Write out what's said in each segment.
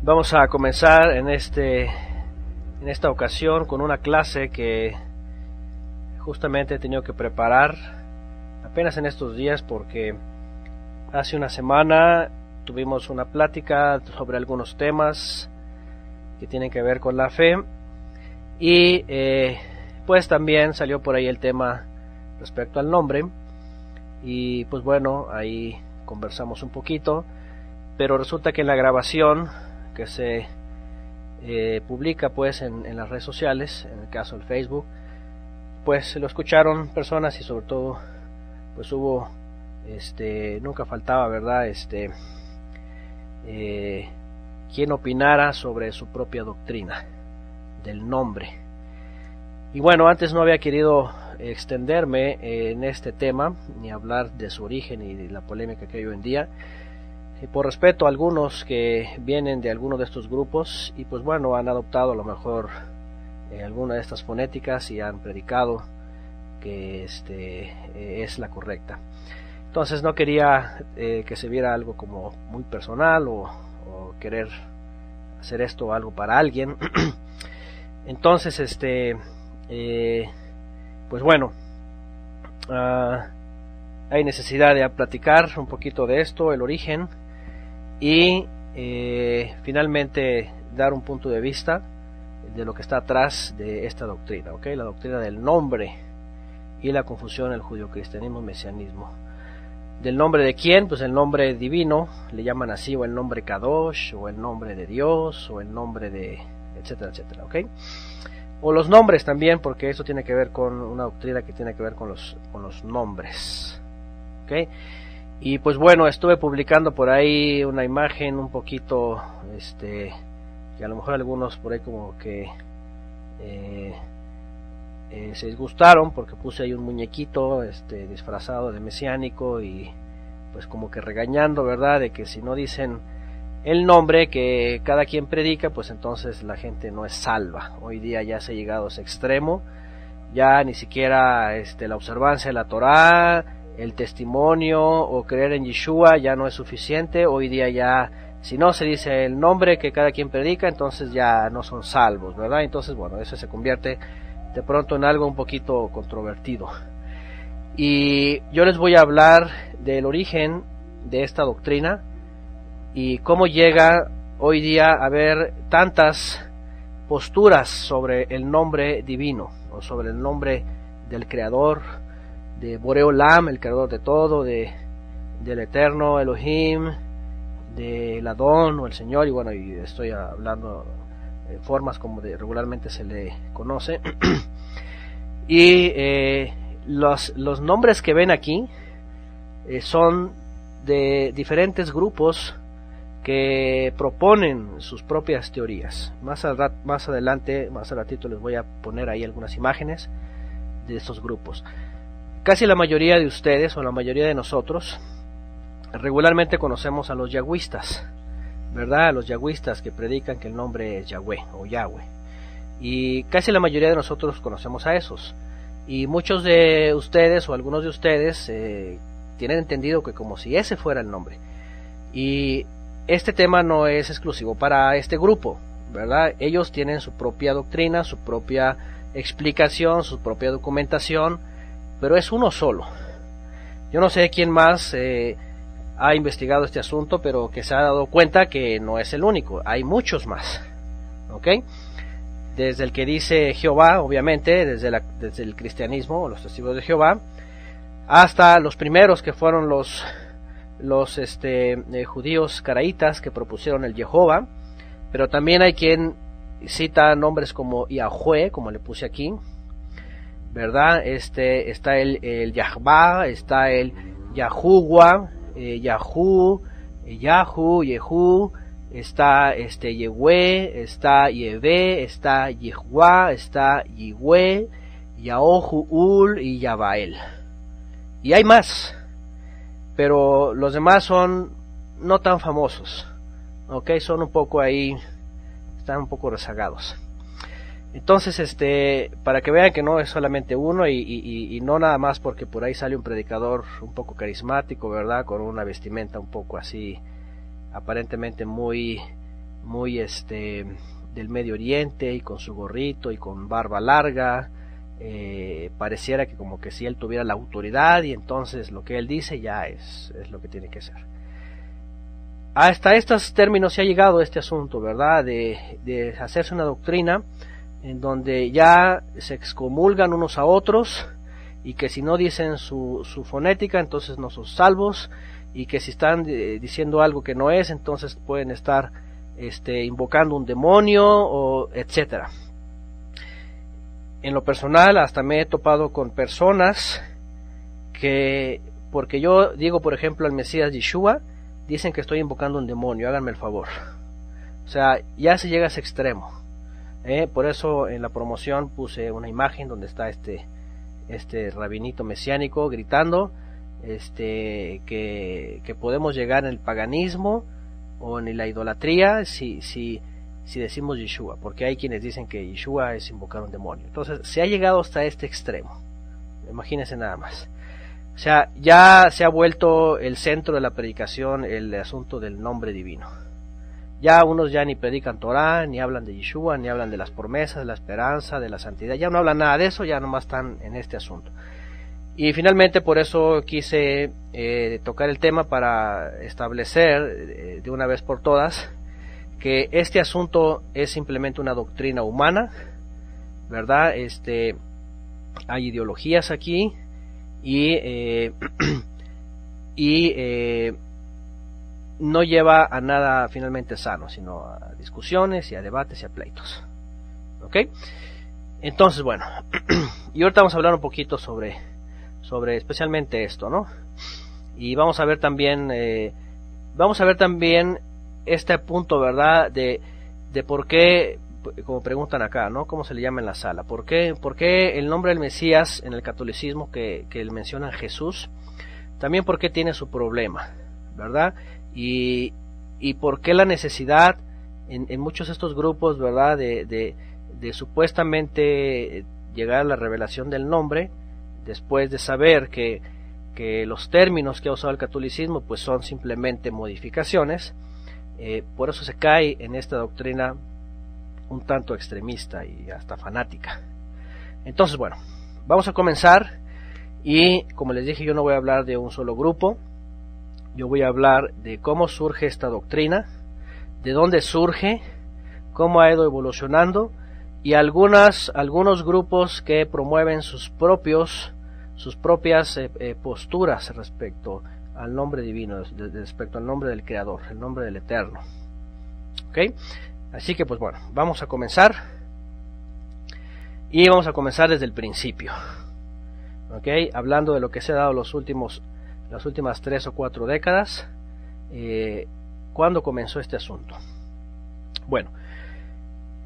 Vamos a comenzar en esta ocasión con una clase que justamente he tenido que preparar apenas en estos días, porque hace una semana tuvimos una plática sobre algunos temas que tienen que ver con la fe y pues también salió por ahí el tema respecto al nombre y pues bueno, ahí conversamos un poquito, pero resulta que en la grabación que se publica pues en las redes sociales, en el caso del Facebook, pues lo escucharon personas y sobre todo pues hubo nunca faltaba, ¿verdad? Quien opinara sobre su propia doctrina del nombre. Y bueno, antes no había querido extenderme en este tema ni hablar de su origen y de la polémica que hay hoy en día, por respeto a algunos que vienen de alguno de estos grupos y pues bueno, han adoptado a lo mejor alguna de estas fonéticas y han predicado que es la correcta. Entonces no quería que se viera algo como muy personal o querer hacer esto algo para alguien. Entonces pues bueno, hay necesidad de platicar un poquito de esto, el origen, y finalmente dar un punto de vista de lo que está atrás de esta doctrina, ¿okay? La doctrina del nombre y la confusión en el judio-cristianismo, mesianismo. ¿Del nombre de quién? Pues el nombre divino, le llaman así, o el nombre Kadosh, o el nombre de Dios, o el nombre de etcétera, etcétera, ¿ok? O los nombres también, porque eso tiene que ver con una doctrina que tiene que ver con los nombres, ¿ok? Y pues bueno, estuve publicando por ahí una imagen un poquito, que a lo mejor algunos por ahí como que se disgustaron porque puse ahí un muñequito disfrazado de mesiánico y pues como que regañando, ¿verdad? De que si no dicen el nombre que cada quien predica, pues entonces la gente no es salva. Hoy día ya se ha llegado a ese extremo, ya ni siquiera la observancia de la Torá, el testimonio o creer en Yeshua ya no es suficiente. Hoy día ya, si no se dice el nombre que cada quien predica, entonces ya no son salvos, ¿verdad? Entonces bueno, eso se convierte de pronto en algo un poquito controvertido. Y yo les voy a hablar del origen de esta doctrina y cómo llega hoy día a haber tantas posturas sobre el nombre divino o sobre el nombre del Creador, de Boré Olam, el creador de todo, del eterno Elohim, del Adón o el Señor, y bueno, y estoy hablando de formas como regularmente se le conoce. Y los nombres que ven aquí son de diferentes grupos que proponen sus propias teorías. Más adelante, más al ratito les voy a poner ahí algunas imágenes de estos grupos. Casi la mayoría de ustedes o la mayoría de nosotros regularmente conocemos a los yahwistas, ¿verdad? A los yahwistas que predican que el nombre es Yahweh o Yahweh. Y casi la mayoría de nosotros conocemos a esos. Y muchos de ustedes o algunos de ustedes tienen entendido que como si ese fuera el nombre. Y este tema no es exclusivo para este grupo, ¿verdad? Ellos tienen su propia doctrina, su propia explicación, su propia documentación, pero es uno solo. Yo no sé quién más ha investigado este asunto, pero que se ha dado cuenta que no es el único, hay muchos más, ¿ok? Desde el que dice Jehová, obviamente, desde el cristianismo, los testigos de Jehová, hasta los primeros que fueron los judíos caraitas que propusieron el Jehová, pero también hay quien cita nombres como Yahweh, como le puse aquí, ¿verdad? Está el Yahvah, está el Yahuwah, Yahu, Yahu, Yehu, está Yehue, está Yehvé, está Yehuá, está Yihue, Yaohu Ul y Yabael. Y hay más, pero los demás son no tan famosos, ¿ok? Son un poco ahí, están un poco rezagados. Entonces, para que vean que no es solamente uno y no nada más porque por ahí sale un predicador un poco carismático, ¿verdad? Con una vestimenta un poco así, aparentemente muy muy del Medio Oriente, y con su gorrito y con barba larga. Pareciera que como que si él tuviera la autoridad, y entonces lo que él dice ya es lo que tiene que ser. Hasta estos términos se ha llegado este asunto, ¿verdad? De hacerse una doctrina en donde ya se excomulgan unos a otros, y que si no dicen su fonética, entonces no son salvos, y que si están diciendo algo que no es, entonces pueden estar invocando un demonio, o etcétera. En lo personal, hasta me he topado con personas que, porque yo digo, por ejemplo, al Mesías Yeshua, dicen que estoy invocando un demonio, háganme el favor. O sea, ya se llega a ese extremo. Por eso en la promoción puse una imagen donde está este rabinito mesiánico gritando que podemos llegar en el paganismo o en la idolatría si decimos Yeshua, porque hay quienes dicen que Yeshua es invocar un demonio. Entonces se ha llegado hasta este extremo, imagínense nada más. O sea, ya se ha vuelto el centro de la predicación el asunto del nombre divino. Ya unos ya ni predican Torah, ni hablan de Yeshua, ni hablan de las promesas, de la esperanza, de la santidad. Ya no hablan nada de eso, ya nomás están en este asunto. Y finalmente por eso quise tocar el tema para establecer de una vez por todas que este asunto es simplemente una doctrina humana, ¿verdad? Hay ideologías aquí y no lleva a nada finalmente sano, sino a discusiones y a debates y a pleitos. ¿Ok? Entonces, bueno, y ahorita vamos a hablar un poquito sobre especialmente esto, ¿no? Y vamos a ver también este punto, ¿verdad? De por qué, como preguntan acá, ¿no? ¿Cómo se le llama en la sala? ¿Por qué el nombre del Mesías en el catolicismo que le mencionan Jesús? También por qué tiene su problema, ¿verdad? Y por qué la necesidad en muchos de estos grupos, ¿verdad? De supuestamente llegar a la revelación del nombre, después de saber que los términos que ha usado el catolicismo pues son simplemente modificaciones. Por eso se cae en esta doctrina un tanto extremista y hasta fanática. Entonces, bueno, vamos a comenzar, y como les dije, yo no voy a hablar de un solo grupo, yo voy a hablar de cómo surge esta doctrina, de dónde surge, cómo ha ido evolucionando, y algunos grupos que promueven sus propias posturas respecto al nombre divino, respecto al nombre del Creador, el nombre del Eterno. ¿Ok? Así que pues bueno, vamos a comenzar, y vamos a comenzar desde el principio. ¿Ok? Hablando de lo que se ha dado las últimas 3 o 4 décadas, ¿cuándo comenzó este asunto? Bueno,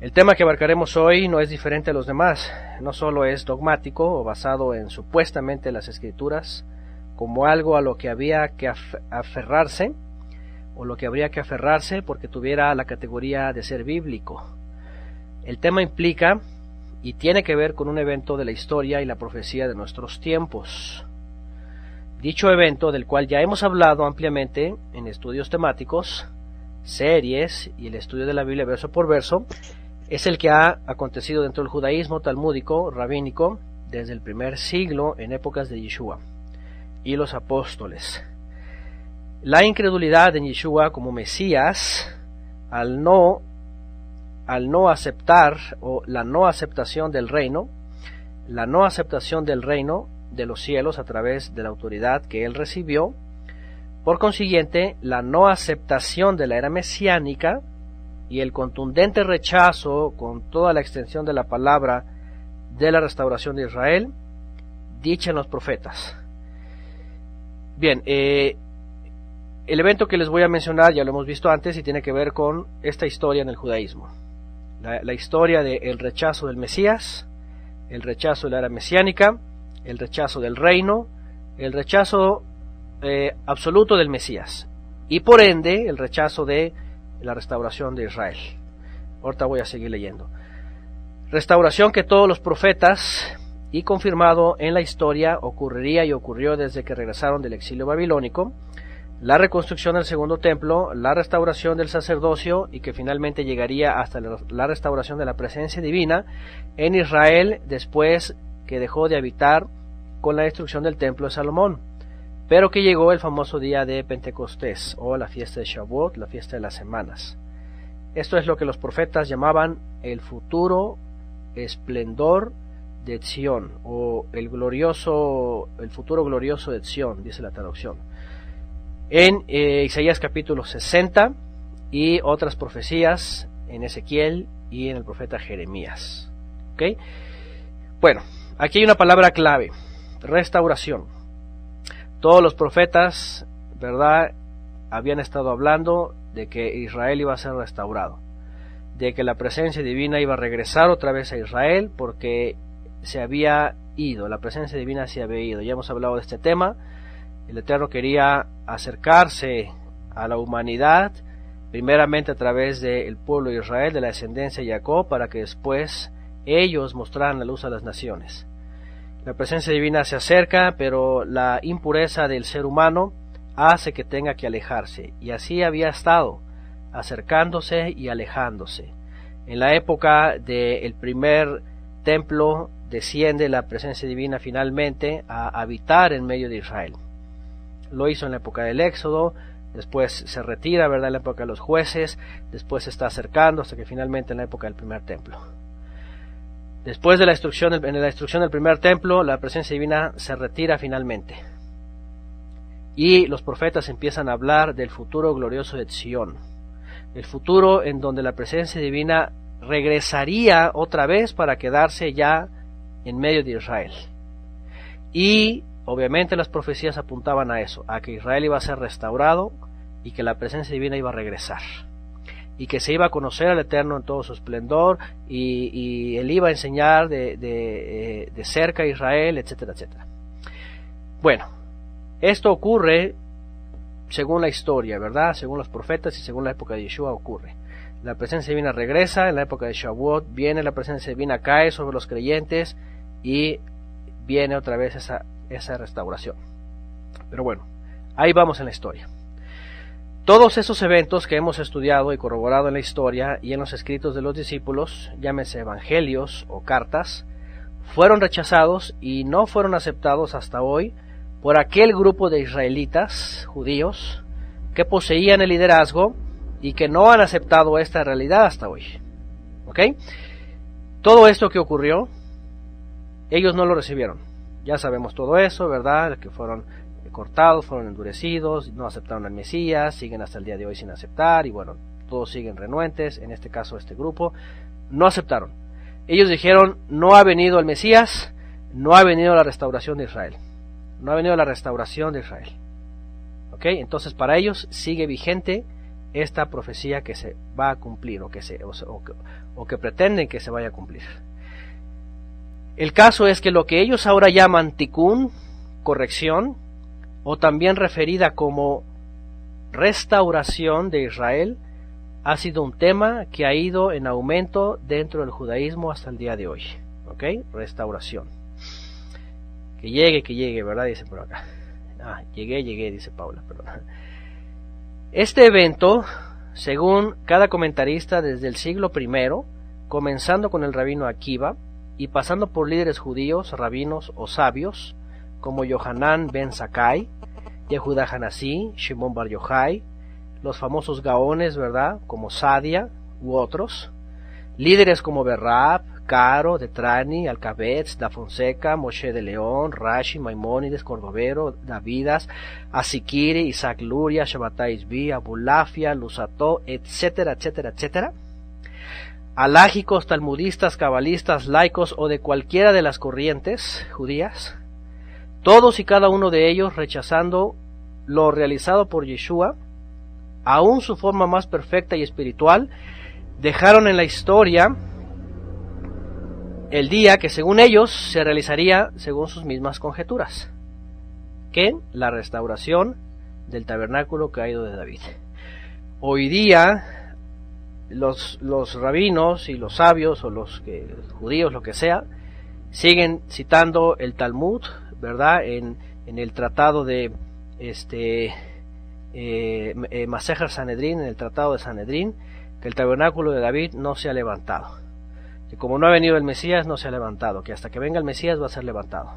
el tema que abarcaremos hoy no es diferente a los demás, no solo es dogmático o basado en supuestamente las escrituras como algo a lo que había que aferrarse, o lo que habría que aferrarse porque tuviera la categoría de ser bíblico. El tema implica y tiene que ver con un evento de la historia y la profecía de nuestros tiempos. Dicho evento, del cual ya hemos hablado ampliamente en estudios temáticos, series y el estudio de la Biblia verso por verso, es el que ha acontecido dentro del judaísmo talmúdico rabínico desde el primer siglo en épocas de Yeshua y los apóstoles. La incredulidad en Yeshua como Mesías, al no aceptar, o la no aceptación del reino de los cielos a través de la autoridad que él recibió, por consiguiente la no aceptación de la era mesiánica y el contundente rechazo con toda la extensión de la palabra de la restauración de Israel, dicha en los profetas. Bien, el evento que les voy a mencionar ya lo hemos visto antes y tiene que ver con esta historia en el judaísmo. La historia del rechazo del Mesías, el rechazo de la era mesiánica, el rechazo del reino, el rechazo absoluto del Mesías, y por ende el rechazo de la restauración de Israel. Ahorita voy a seguir leyendo. Restauración que todos los profetas, y confirmado en la historia, ocurriría y ocurrió desde que regresaron del exilio babilónico, la reconstrucción del segundo templo, la restauración del sacerdocio y que finalmente llegaría hasta la restauración de la presencia divina en Israel después que dejó de habitar con la destrucción del templo de Salomón, pero que llegó el famoso día de Pentecostés o la fiesta de Shavuot, la fiesta de las semanas. Esto es lo que los profetas llamaban el futuro esplendor de Sion o el futuro glorioso de Sion, dice la traducción. En Isaías capítulo 60 y otras profecías en Ezequiel y en el profeta Jeremías. ¿Okay? Bueno, aquí hay una palabra clave: restauración. Todos los profetas, ¿verdad?, habían estado hablando de que Israel iba a ser restaurado, de que la presencia divina iba a regresar otra vez a Israel porque se había ido, la presencia divina se había ido. Ya hemos hablado de este tema. El Eterno quería acercarse a la humanidad, primeramente a través del pueblo de Israel, de la descendencia de Jacob, para que después ellos mostraran la luz a las naciones. La presencia divina se acerca, pero la impureza del ser humano hace que tenga que alejarse, y así había estado, acercándose y alejándose. En la época del primer templo desciende la presencia divina finalmente a habitar en medio de Israel. Lo hizo en la época del Éxodo, después se retira, ¿verdad?, en la época de los jueces, después se está acercando hasta que finalmente en la época del primer templo. Después de la destrucción del primer templo, la presencia divina se retira finalmente. Y los profetas empiezan a hablar del futuro glorioso de Sion, el futuro en donde la presencia divina regresaría otra vez para quedarse ya en medio de Israel. Y obviamente las profecías apuntaban a eso, a que Israel iba a ser restaurado y que la presencia divina iba a regresar. Y que se iba a conocer al Eterno en todo su esplendor y Él iba a enseñar de cerca a Israel, etcétera, etcétera. Bueno, esto ocurre según la historia, ¿verdad? Según los profetas y según la época de Yeshua ocurre. La presencia divina regresa, en la época de Shavuot viene la presencia divina, cae sobre los creyentes y viene otra vez esa restauración. Pero bueno, ahí vamos en la historia. Todos esos eventos que hemos estudiado y corroborado en la historia y en los escritos de los discípulos, llámese evangelios o cartas, fueron rechazados y no fueron aceptados hasta hoy por aquel grupo de israelitas, judíos, que poseían el liderazgo y que no han aceptado esta realidad hasta hoy. ¿Ok? Todo esto que ocurrió, ellos no lo recibieron. Ya sabemos todo eso, ¿verdad? Que fueron cortados, fueron endurecidos, no aceptaron al Mesías, siguen hasta el día de hoy sin aceptar, y bueno, todos siguen renuentes. En este caso, este grupo no aceptaron. Ellos dijeron: no ha venido el Mesías, no ha venido la restauración de Israel. No ha venido la restauración de Israel. ¿Ok? Entonces para ellos sigue vigente esta profecía que se va a cumplir o que pretenden que se vaya a cumplir. El caso es que lo que ellos ahora llaman tikkun, corrección, o también referida como restauración de Israel, ha sido un tema que ha ido en aumento dentro del judaísmo hasta el día de hoy. ¿Ok? Restauración. Que llegue, ¿verdad? Dice por acá. Llegué, dice Paula, perdón. Este evento, según cada comentarista desde el siglo I, comenzando con el rabino Akiva y pasando por líderes judíos, rabinos o sabios, como Yohanan ben Zakkai, Yehuda Hanasí, Shimon Bar Yochai, los famosos gaones, ¿verdad?, como Sadia u otros, líderes como Berrab, Caro, Detrani, Alcabetz, Da Fonseca, Moshe de León, Rashi, Maimónides, Cordovero, Davidas, Asikiri, Isaac Luria, Shabbatai Isbi, Abulafia, Lusato, etcétera, etcétera, etcétera. Alágicos, talmudistas, cabalistas, laicos o de cualquiera de las corrientes judías, todos y cada uno de ellos rechazando lo realizado por Yeshua, aún su forma más perfecta y espiritual, dejaron en la historia el día que según ellos se realizaría según sus mismas conjeturas, que la restauración del tabernáculo caído de David. Hoy día los rabinos y los sabios o los judíos, lo que sea, siguen citando el Talmud, ¿verdad? En el tratado de Masejer Sanedrín, en el Tratado de Sanedrín, que el tabernáculo de David no se ha levantado, que como no ha venido el Mesías no se ha levantado, que hasta que venga el Mesías va a ser levantado.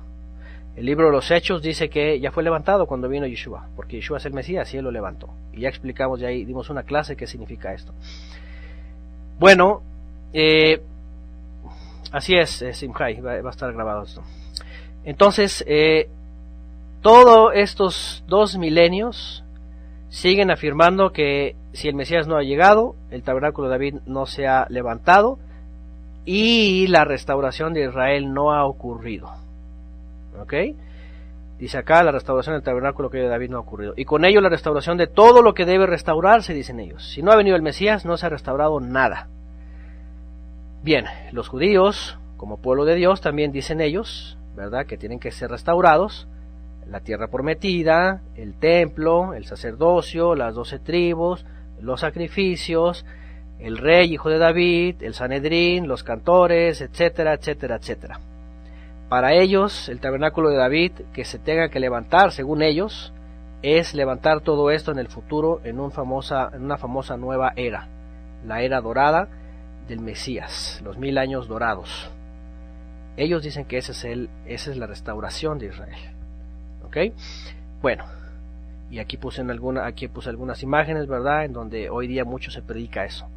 El libro de los Hechos dice que ya fue levantado cuando vino Yeshua, porque Yeshua es el Mesías y él lo levantó, y ya explicamos, ya ahí dimos una clase qué significa esto. Bueno, así es, Simchai, va a estar grabado esto. Entonces, todos estos 2 milenios siguen afirmando que si el Mesías no ha llegado, el tabernáculo de David no se ha levantado y la restauración de Israel no ha ocurrido. ¿Ok? Dice acá, la restauración del tabernáculo que de David no ha ocurrido. Y con ello la restauración de todo lo que debe restaurarse, dicen ellos. Si no ha venido el Mesías, no se ha restaurado nada. Bien, los judíos, como pueblo de Dios, también dicen ellos, ¿verdad?, que tienen que ser restaurados. La tierra prometida, el templo, el sacerdocio, las 12 tribus, los sacrificios, el rey hijo de David, el Sanedrín, los cantores, etcétera, etcétera, etcétera. Para ellos, el tabernáculo de David, que se tenga que levantar, según ellos, es levantar todo esto en el futuro, en una famosa nueva era, la era dorada del Mesías, los 1000 años dorados. Ellos dicen que esa es la restauración de Israel. ¿Ok? Bueno, y aquí puse algunas imágenes, ¿verdad?, en donde hoy día mucho se predica eso.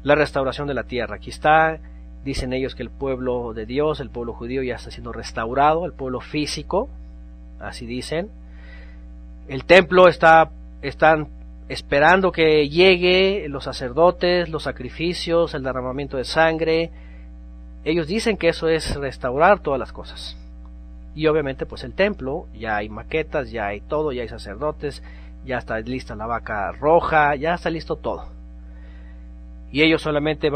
La restauración de la tierra, aquí está. Dicen ellos que el pueblo de Dios, el pueblo judío, ya está siendo restaurado, el pueblo físico, así dicen. El templo están esperando que llegue los sacerdotes, los sacrificios, el derramamiento de sangre. Ellos dicen que eso es restaurar todas las cosas. Y obviamente pues el templo, ya hay maquetas, ya hay todo, ya hay sacerdotes, ya está lista la vaca roja, ya está listo todo. Y ellos solamente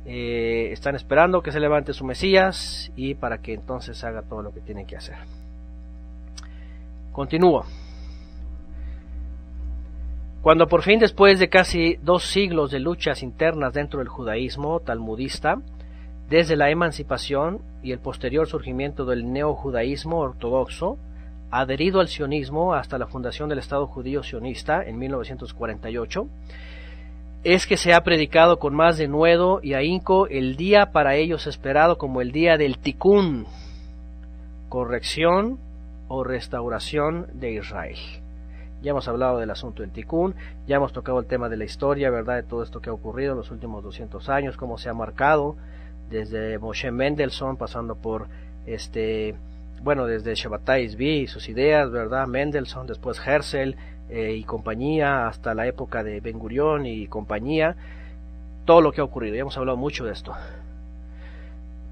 están esperando que se levante su Mesías y para que entonces haga todo lo que tienen que hacer. Continúo. Cuando por fin, después de casi 2 siglos de luchas internas dentro del judaísmo talmudista, desde la emancipación y el posterior surgimiento del neojudaísmo ortodoxo, adherido al sionismo hasta la fundación del Estado judío sionista en 1948, es que se ha predicado con más denuedo y ahínco el día para ellos esperado como el día del Tikkun, corrección o restauración de Israel. Ya hemos hablado del asunto del Tikkun, ya hemos tocado el tema de la historia, ¿verdad?, de todo esto que ha ocurrido en los últimos 200 años, cómo se ha marcado desde Moshe Mendelssohn, pasando por desde Shabbatai Zvi y sus ideas, ¿verdad?, Mendelssohn, después Herzl y compañía, hasta la época de Ben Gurión y compañía, todo lo que ha ocurrido. Ya hemos hablado mucho de esto.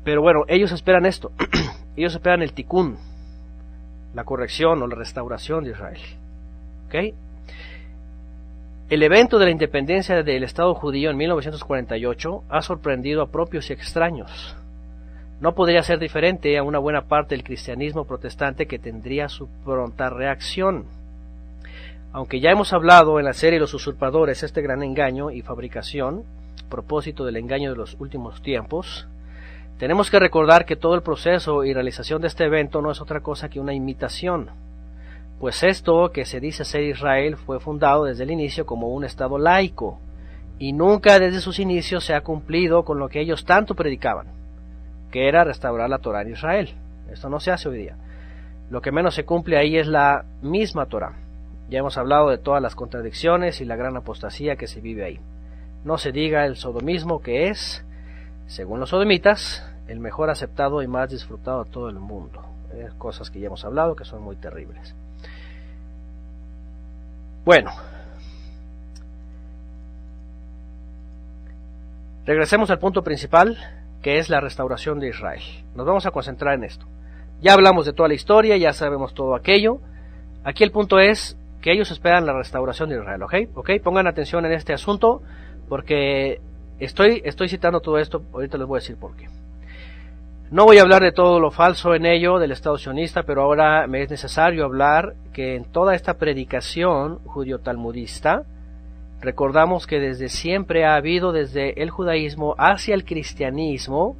Pero bueno, ellos esperan esto, ellos esperan el Tikkun, la corrección o la restauración de Israel. ¿Ok? El evento de la independencia del Estado judío en 1948 ha sorprendido a propios y extraños. No podría ser diferente a una buena parte del cristianismo protestante, que tendría su pronta reacción. Aunque ya hemos hablado en la serie Los usurpadores, este gran engaño y fabricación, propósito del engaño de los últimos tiempos, tenemos que recordar que todo el proceso y realización de este evento no es otra cosa que una imitación. Pues esto que se dice ser Israel fue fundado desde el inicio como un estado laico, y nunca desde sus inicios se ha cumplido con lo que ellos tanto predicaban, que era restaurar la Torá en Israel. Esto no se hace hoy día. Lo que menos se cumple ahí es la misma Torá. Ya hemos hablado de todas las contradicciones y la gran apostasía que se vive ahí. No se diga el sodomismo, que es, según los sodomitas, el mejor aceptado y más disfrutado de todo el mundo. Cosas que ya hemos hablado que son muy terribles. Bueno, regresemos al punto principal, que es la restauración de Israel. Nos vamos a concentrar en esto. Ya hablamos de toda la historia, ya sabemos todo aquello. Aquí el punto es que ellos esperan la restauración de Israel, ¿ok? Pongan atención en este asunto, porque estoy citando todo esto, ahorita les voy a decir por qué. No voy a hablar de todo lo falso en ello del Estado sionista, pero ahora me es necesario hablar que en toda esta predicación judío-talmudista, recordamos que desde siempre ha habido, desde el judaísmo hacia el cristianismo,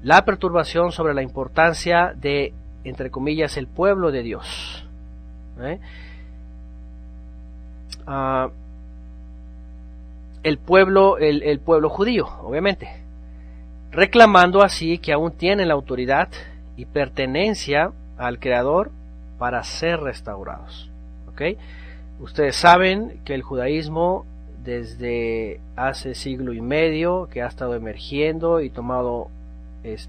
la perturbación sobre la importancia de, entre comillas, el pueblo de Dios. el pueblo judío, obviamente, reclamando así que aún tienen la autoridad y pertenencia al Creador para ser restaurados. ¿Okay? Ustedes saben que el judaísmo desde hace siglo y medio que ha estado emergiendo y tomado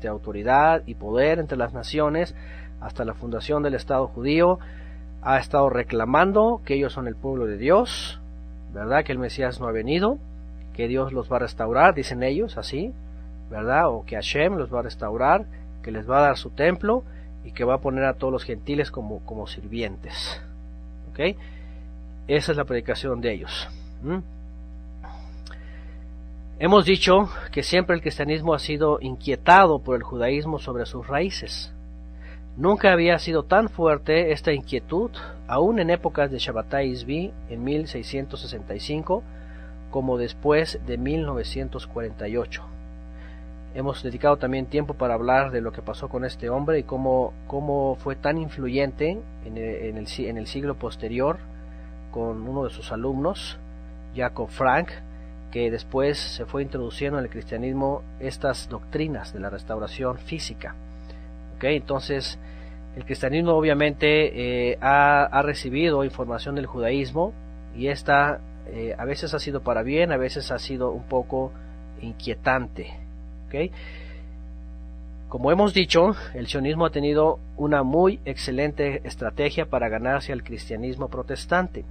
autoridad y poder entre las naciones hasta la fundación del Estado judío, ha estado reclamando que ellos son el pueblo de Dios, ¿verdad? Que el Mesías no ha venido, que Dios los va a restaurar, dicen ellos así, ¿verdad? O que Hashem los va a restaurar, que les va a dar su templo y que va a poner a todos los gentiles como sirvientes. ¿Ok? Esa es la predicación de ellos. Hemos dicho que siempre el cristianismo ha sido inquietado por el judaísmo sobre sus raíces. Nunca había sido tan fuerte esta inquietud, aún en épocas de Shabbatai Zvi en 1665, como después de 1948. Hemos dedicado también tiempo para hablar de lo que pasó con este hombre y cómo fue tan influyente en el siglo posterior con uno de sus alumnos, Jacob Frank, que después se fue introduciendo en el cristianismo estas doctrinas de la restauración física. ¿Okay? Entonces, el cristianismo obviamente ha recibido información del judaísmo y esta a veces ha sido para bien, a veces ha sido un poco inquietante. ¿Okay? Como hemos dicho, el sionismo ha tenido una muy excelente estrategia para ganarse al cristianismo protestante.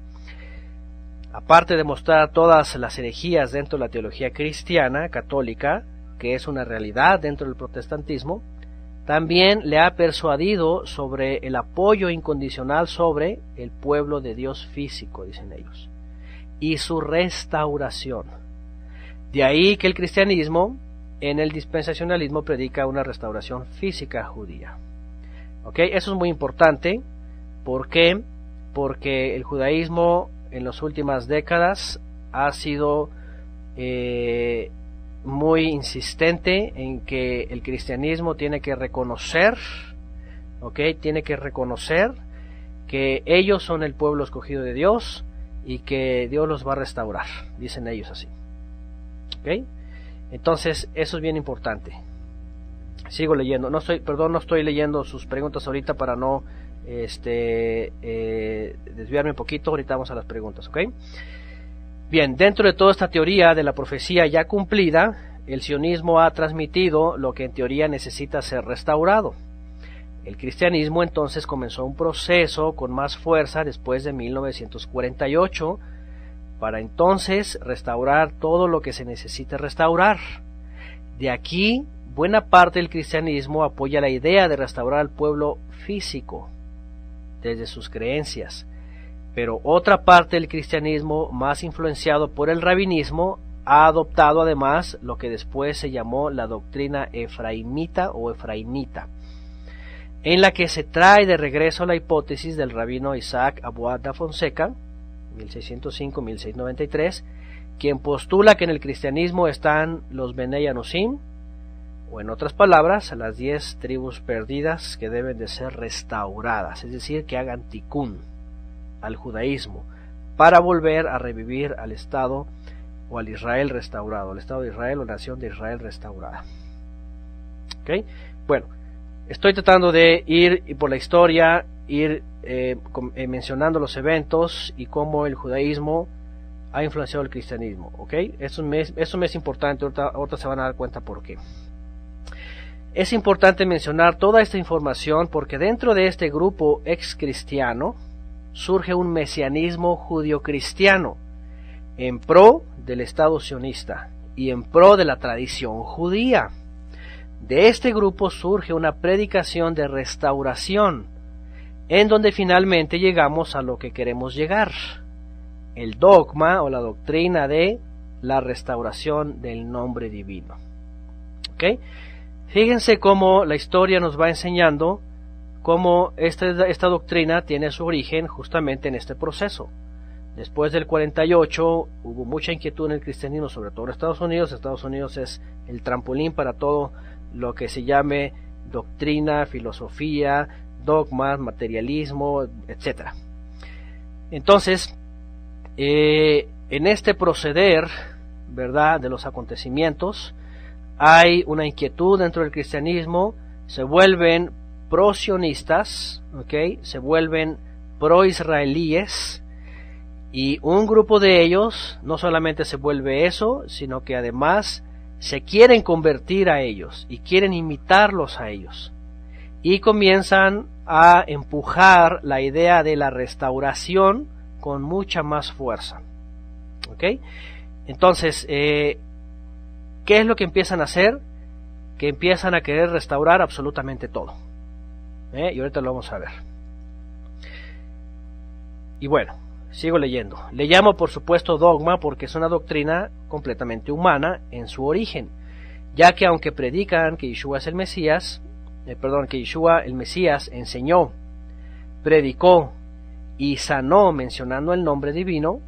Aparte de mostrar todas las herejías dentro de la teología cristiana, católica, que es una realidad dentro del protestantismo, también le ha persuadido sobre el apoyo incondicional sobre el pueblo de Dios físico, dicen ellos, y su restauración. De ahí que el cristianismo en el dispensacionalismo predica una restauración física judía. ¿Okay? Eso es muy importante. ¿Por qué? Porque el judaísmo en las últimas décadas ha sido muy insistente en que el cristianismo tiene que reconocer, tiene que reconocer que ellos son el pueblo escogido de Dios y que Dios los va a restaurar, dicen ellos así. ¿Okay? Entonces, eso es bien importante. Sigo leyendo. No estoy leyendo sus preguntas ahorita para no desviarme un poquito. Ahorita vamos a las preguntas, ¿ok? Bien, dentro de toda esta teoría de la profecía ya cumplida, el sionismo ha transmitido lo que en teoría necesita ser restaurado. El cristianismo entonces comenzó un proceso con más fuerza después de 1948, para entonces restaurar todo lo que se necesite restaurar. De aquí, buena parte del cristianismo apoya la idea de restaurar al pueblo físico desde sus creencias, pero otra parte del cristianismo, más influenciado por el rabinismo, ha adoptado además lo que después se llamó la doctrina efraimita o efraimita, en la que se trae de regreso la hipótesis del rabino Isaac Aboad da Fonseca, 1605-1693, quien postula que en el cristianismo están los Benei Anosim, o en otras palabras, las 10 tribus perdidas que deben de ser restauradas, es decir, que hagan tikkun al judaísmo, para volver a revivir al Estado o al Israel restaurado, al Estado de Israel o nación de Israel restaurada. ¿Okay? Bueno, estoy tratando de ir por la historia, mencionando los eventos y cómo el judaísmo ha influenciado el cristianismo. ¿Okay? Eso me es importante, ahorita se van a dar cuenta por qué. Es importante mencionar toda esta información porque dentro de este grupo ex-cristiano surge un mesianismo judío-cristiano en pro del Estado sionista y en pro de la tradición judía. De este grupo surge una predicación de restauración, en donde finalmente llegamos a lo que queremos llegar, el dogma o la doctrina de la restauración del nombre divino. ¿Okay? Fíjense cómo la historia nos va enseñando cómo esta doctrina tiene su origen justamente en este proceso. Después del 48 hubo mucha inquietud en el cristianismo, sobre todo en Estados Unidos. Estados Unidos es el trampolín para todo lo que se llame doctrina, filosofía, dogmas, materialismo, etc. Entonces, En este proceder, ¿verdad?, de los acontecimientos, hay una inquietud dentro del cristianismo, se vuelven pro-sionistas, ¿okay?, se vuelven pro-israelíes, y un grupo de ellos no solamente se vuelve eso, sino que además se quieren convertir a ellos y quieren imitarlos a ellos, y comienzan a empujar la idea de la restauración con mucha más fuerza. ¿Okay? Entonces, ¿qué es lo que empiezan a hacer? Que empiezan a querer restaurar absolutamente todo. Y ahorita lo vamos a ver. Y bueno, sigo leyendo. Le llamo por supuesto dogma porque es una doctrina completamente humana en su origen, ya que aunque predican que Yeshua es el Mesías, que Yeshua el Mesías enseñó, predicó y sanó mencionando el nombre divino,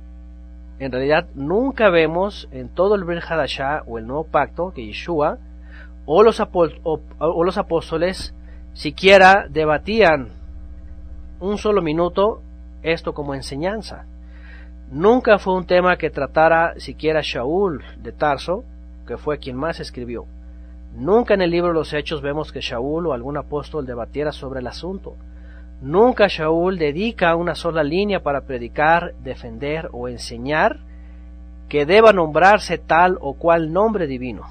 en realidad nunca vemos en todo el Brit Hadashah o el Nuevo Pacto que Yeshua o los apóstoles siquiera debatían un solo minuto esto como enseñanza. Nunca fue un tema que tratara siquiera Shaul de Tarso, que fue quien más escribió. Nunca en el libro de los Hechos vemos que Shaul o algún apóstol debatiera sobre el asunto. Nunca Shaul dedica una sola línea para predicar, defender o enseñar que deba nombrarse tal o cual nombre divino.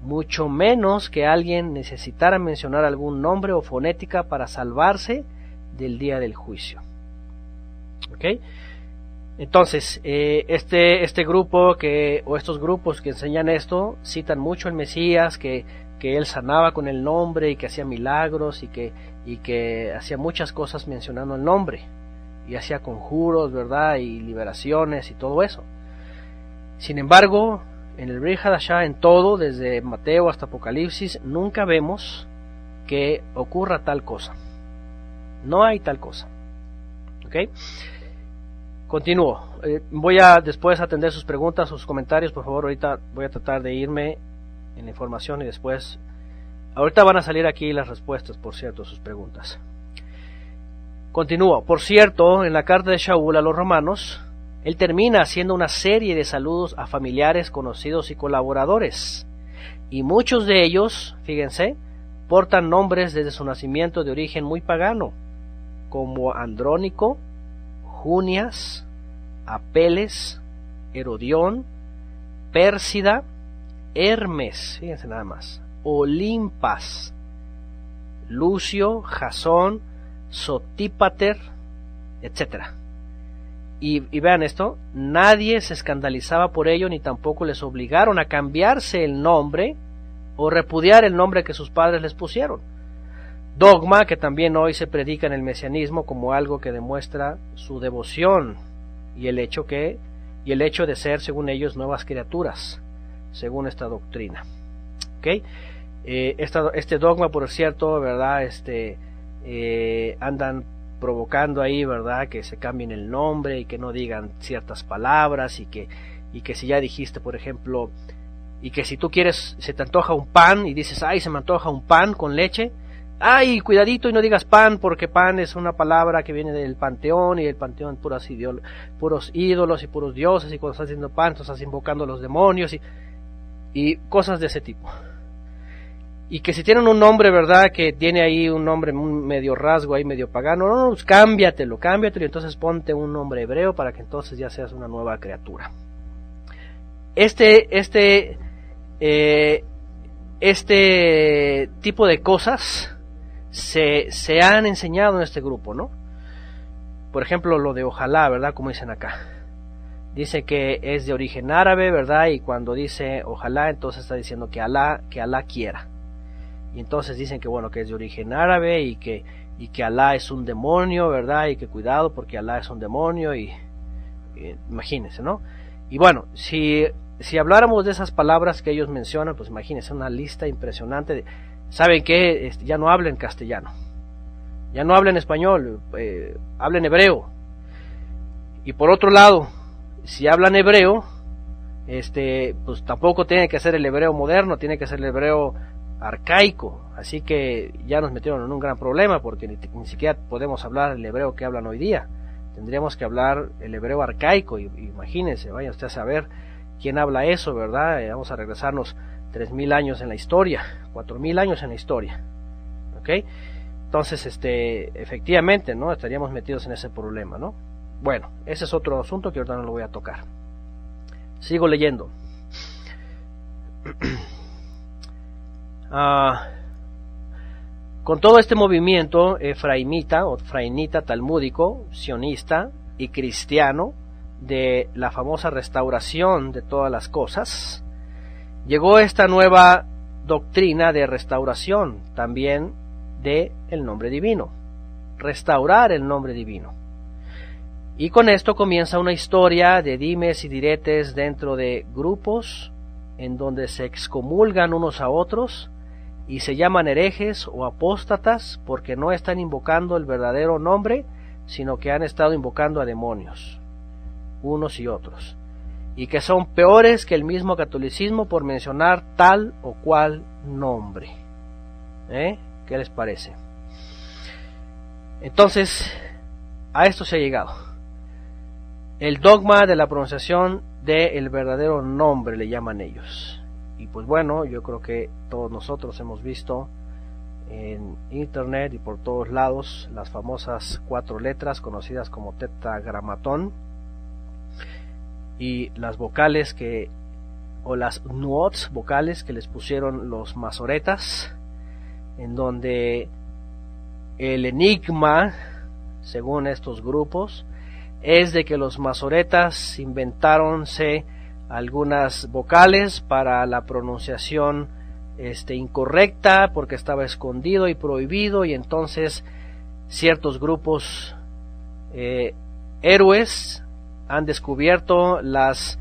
Mucho menos que alguien necesitara mencionar algún nombre o fonética para salvarse del día del juicio. ¿Ok? Entonces, este grupo o estos grupos que enseñan esto citan mucho al Mesías, que él sanaba con el nombre y que hacía milagros y que hacía muchas cosas mencionando el nombre y hacía conjuros, ¿verdad?, y liberaciones y todo eso. Sin embargo, en el Brit Hadashah, en todo, desde Mateo hasta Apocalipsis, nunca vemos que ocurra tal cosa. No hay tal cosa. ¿Ok? Continúo. Voy a después atender sus preguntas, sus comentarios. Por favor, ahorita voy a tratar de irme en la información y después... Ahorita van a salir aquí las respuestas, por cierto, a sus preguntas. Continúo. Por cierto, en la carta de Shaul a los romanos, él termina haciendo una serie de saludos a familiares, conocidos y colaboradores. Y muchos de ellos, fíjense, portan nombres desde su nacimiento de origen muy pagano, como Andrónico, Junias, Apeles, Herodión, Pérsida, Hermes, fíjense nada más, Olimpas, Lucio, Jasón, Sotípater, etc. Y vean esto, nadie se escandalizaba por ello ni tampoco les obligaron a cambiarse el nombre o repudiar el nombre que sus padres les pusieron. Dogma que también hoy se predica en el mesianismo como algo que demuestra su devoción y el hecho de ser, según ellos, nuevas criaturas, según esta doctrina. ¿Okay? Este dogma, por cierto, ¿verdad? Andan provocando ahí, ¿verdad?, que se cambien el nombre y que no digan ciertas palabras y que si ya dijiste, por ejemplo, y que si tú quieres, se te antoja un pan y dices, ay, se me antoja un pan con leche, ay, cuidadito y no digas pan, porque pan es una palabra que viene del panteón, y el panteón puros ídolos y puros dioses, y cuando estás haciendo pan, tú estás invocando a los demonios y cosas de ese tipo. Y que si tienen un nombre, ¿verdad?, que tiene ahí un nombre medio rasgo ahí, medio pagano, no, pues cámbiatelo y entonces ponte un nombre hebreo para que entonces ya seas una nueva criatura. Este tipo de cosas se han enseñado en este grupo, ¿no? Por ejemplo, lo de ojalá, ¿verdad?, como dicen acá. Dice que es de origen árabe, ¿verdad?, y cuando dice ojalá, entonces está diciendo que Alá quiera. Y entonces dicen que bueno, que es de origen árabe y que Alá es un demonio, ¿verdad? Y que cuidado porque Alá es un demonio y imagínense, ¿no? Y bueno, si habláramos de esas palabras que ellos mencionan, pues imagínense una lista impresionante. ¿Saben qué? Ya no hablen castellano, ya no hablen español, hablen hebreo. Y por otro lado, si hablan hebreo, pues tampoco tiene que ser el hebreo moderno, tiene que ser el hebreo arcaico, así que ya nos metieron en un gran problema porque ni siquiera podemos hablar el hebreo que hablan hoy día, tendríamos que hablar el hebreo arcaico, y imagínense, vaya usted a saber quién habla eso, ¿verdad? Vamos a regresarnos 3000 años en la historia, 4000 años en la historia, ¿ok? Entonces, efectivamente, ¿no? Estaríamos metidos en ese problema, ¿no? Bueno, ese es otro asunto que ahorita no lo voy a tocar. Sigo leyendo. Con todo este movimiento efraimita o frainita talmúdico, sionista y cristiano de la famosa restauración de todas las cosas, llegó esta nueva doctrina de restauración también de el nombre divino, restaurar el nombre divino. Y con esto comienza una historia de dimes y diretes dentro de grupos en donde se excomulgan unos a otros y se llaman herejes o apóstatas porque no están invocando el verdadero nombre, sino que han estado invocando a demonios, unos y otros, y que son peores que el mismo catolicismo por mencionar tal o cual nombre. ¿Qué les parece? Entonces, a esto se ha llegado. El dogma de la pronunciación del verdadero nombre le llaman ellos. Y pues bueno, yo creo que todos nosotros hemos visto en internet y por todos lados las famosas 4 letras conocidas como tetragramatón y las vocales o las nuots vocales que les pusieron los masoretas, en donde el enigma, según estos grupos, es de que los masoretas inventaronse algunas vocales para la pronunciación incorrecta porque estaba escondido y prohibido, y entonces ciertos grupos héroes han descubierto las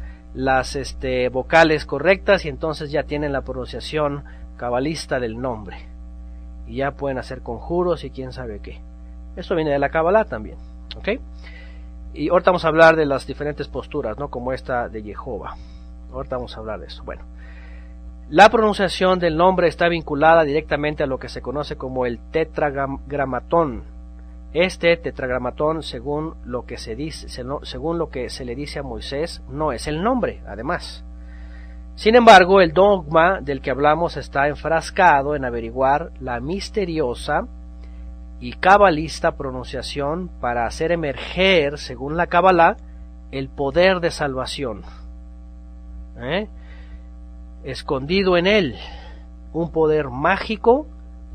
vocales correctas y entonces ya tienen la pronunciación cabalista del nombre y ya pueden hacer conjuros y quién sabe qué. Esto viene de la Kabbalah también, ¿ok? Y ahorita vamos a hablar de las diferentes posturas, ¿no? Como esta de Jehová. Ahorita vamos a hablar de eso. Bueno, la pronunciación del nombre está vinculada directamente a lo que se conoce como el tetragramatón. Este tetragramatón, según lo que se dice, según lo que se le dice a Moisés, no es el nombre, además. Sin embargo, el dogma del que hablamos está enfrascado en averiguar la misteriosa y cabalista pronunciación para hacer emerger, según la Kabbalah, el poder de salvación. Escondido en él, un poder mágico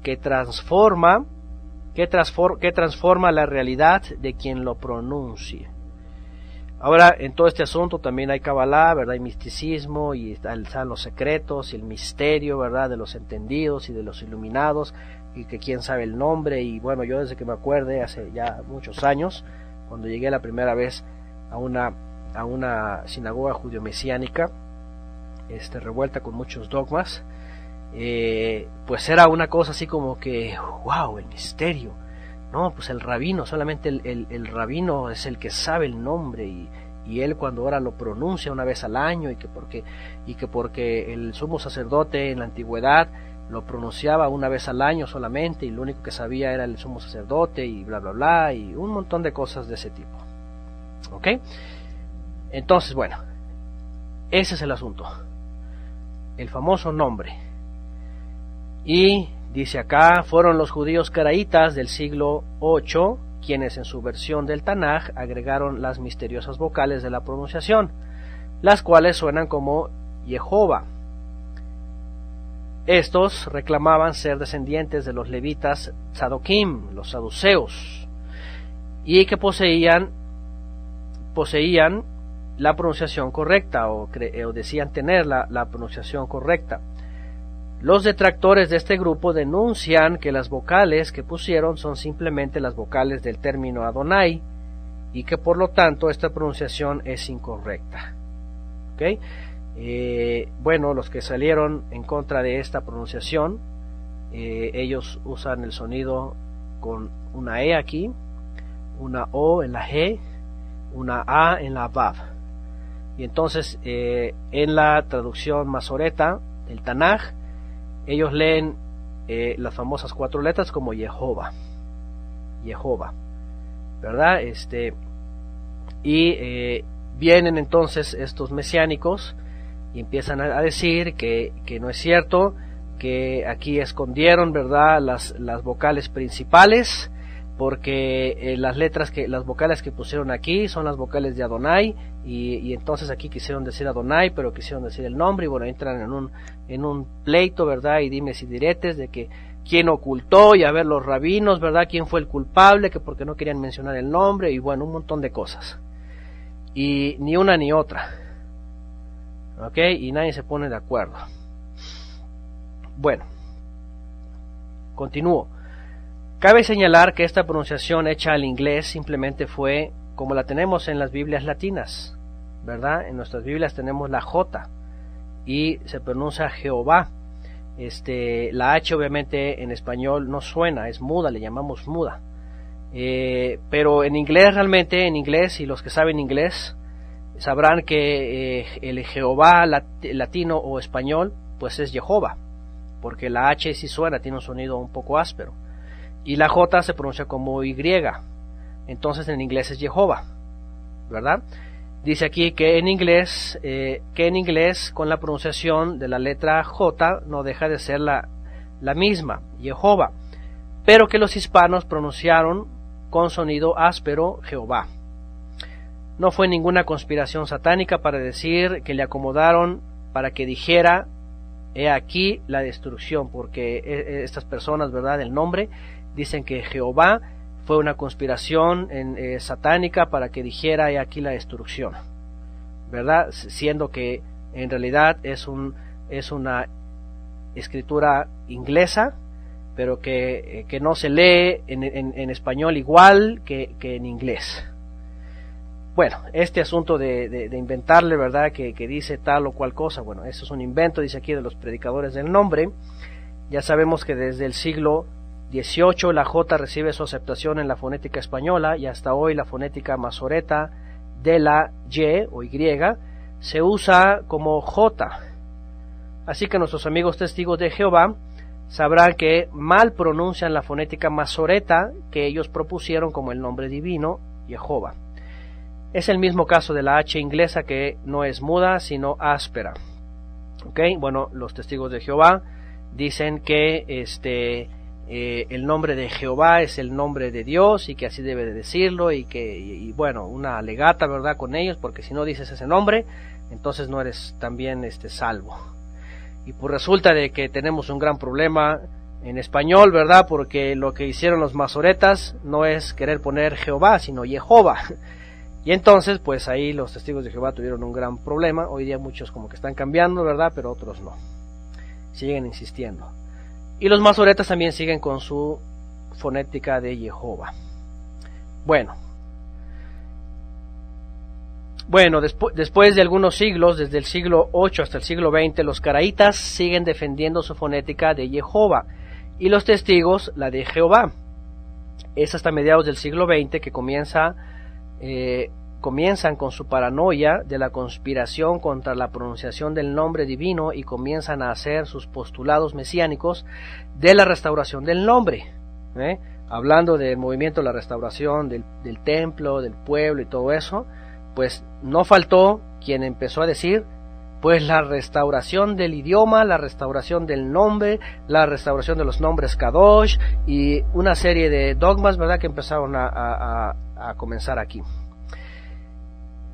que transforma la realidad de quien lo pronuncie. Ahora, en todo este asunto también hay Kabbalah, ¿verdad? Hay misticismo y están los secretos y el misterio, ¿verdad? De los entendidos y de los iluminados, y que quién sabe el nombre. Y bueno, yo desde que me acuerde, hace ya muchos años, cuando llegué la primera vez a una sinagoga judio-mesiánica, revuelta con muchos dogmas, pues era una cosa así como que, wow, el misterio. No, pues el rabino, solamente el rabino es el que sabe el nombre, y él cuando ahora lo pronuncia una vez al año, y que porque el sumo sacerdote en la antigüedad lo pronunciaba una vez al año solamente, y lo único que sabía era el sumo sacerdote, y bla bla bla, y un montón de cosas de ese tipo. ¿Ok? Entonces, bueno, ese es el asunto, el famoso nombre. Y dice acá, fueron los judíos caraítas del siglo VIII quienes en su versión del Tanaj agregaron las misteriosas vocales de la pronunciación, las cuales suenan como Jehová. Estos reclamaban ser descendientes de los levitas Sadokim, los saduceos, y que poseían la pronunciación correcta, o decían tener la pronunciación correcta. Los detractores de este grupo denuncian que las vocales que pusieron son simplemente las vocales del término Adonai, y que por lo tanto esta pronunciación es incorrecta. ¿Okay? Bueno, los que salieron en contra de esta pronunciación, ellos usan el sonido con una E aquí, una O en la G, una A en la Vav. Y entonces en la traducción masoreta del Tanaj, ellos leen las famosas 4 letras como Jehová, ¿verdad? y vienen entonces estos mesiánicos y empiezan a decir que no es cierto, que aquí escondieron, ¿verdad?, las vocales principales, porque las vocales que pusieron aquí son las vocales de Adonai, y entonces aquí quisieron decir Adonai, pero quisieron decir el nombre, y bueno, entran en un pleito, ¿verdad?, y dimes y diretes de que quién ocultó, y a ver los rabinos, ¿verdad?, quién fue el culpable, que porque no querían mencionar el nombre, y bueno, un montón de cosas. Y ni una ni otra. ¿Ok? Y nadie se pone de acuerdo. Bueno, continúo. Cabe señalar que esta pronunciación hecha al inglés simplemente fue como la tenemos en las Biblias latinas, ¿verdad? En nuestras Biblias tenemos la J y se pronuncia Jehová. La H obviamente en español no suena, es muda, le llamamos muda. Pero en inglés realmente, y los que saben inglés sabrán que el Jehová latino o español pues es Jehová, porque la H sí suena, tiene un sonido un poco áspero, y la J se pronuncia como Y, entonces en inglés es Jehová, ¿verdad? Dice aquí que en inglés con la pronunciación de la letra J no deja de ser la misma, Jehová, pero que los hispanos pronunciaron con sonido áspero Jehová. No fue ninguna conspiración satánica para decir que le acomodaron para que dijera he aquí la destrucción, porque estas personas, ¿verdad?, del nombre, dicen que Jehová fue una conspiración satánica para que dijera he aquí la destrucción, ¿verdad?, siendo que en realidad es una escritura inglesa, pero que no se lee en español igual que en inglés. Bueno, este asunto de inventarle, ¿verdad?, que dice tal o cual cosa, bueno, eso es un invento, dice aquí, de los predicadores del nombre. Ya sabemos que desde el siglo XVIII la J recibe su aceptación en la fonética española, y hasta hoy la fonética masoreta de la Y o Y se usa como J. Así que nuestros amigos testigos de Jehová sabrán que mal pronuncian la fonética masoreta que ellos propusieron como el nombre divino, Jehová. Es el mismo caso de la H inglesa, que no es muda sino áspera. ¿Ok? Bueno, los testigos de Jehová dicen que el nombre de Jehová es el nombre de Dios y que así debe de decirlo, y bueno, una legata, ¿verdad?, con ellos, porque si no dices ese nombre, entonces no eres también salvo. Y pues resulta de que tenemos un gran problema en español, ¿verdad?, porque lo que hicieron los masoretas no es querer poner Jehová, sino Jehová. Y entonces, pues ahí los testigos de Jehová tuvieron un gran problema. Hoy día muchos como que están cambiando, ¿verdad?, pero otros no. Siguen insistiendo. Y los masoretas también siguen con su fonética de Jehová. Bueno, después de algunos siglos, desde el siglo VIII hasta el siglo XX, los caraítas siguen defendiendo su fonética de Jehová y los testigos la de Jehová. Es hasta mediados del siglo XX que comienzan con su paranoia de la conspiración contra la pronunciación del nombre divino y comienzan a hacer sus postulados mesiánicos de la restauración del nombre. Hablando del movimiento de la restauración del templo, del pueblo y todo eso, pues no faltó quien empezó a decir, pues la restauración del idioma, la restauración del nombre, la restauración de los nombres Kadosh y una serie de dogmas, ¿verdad?, que empezaron a comenzar aquí.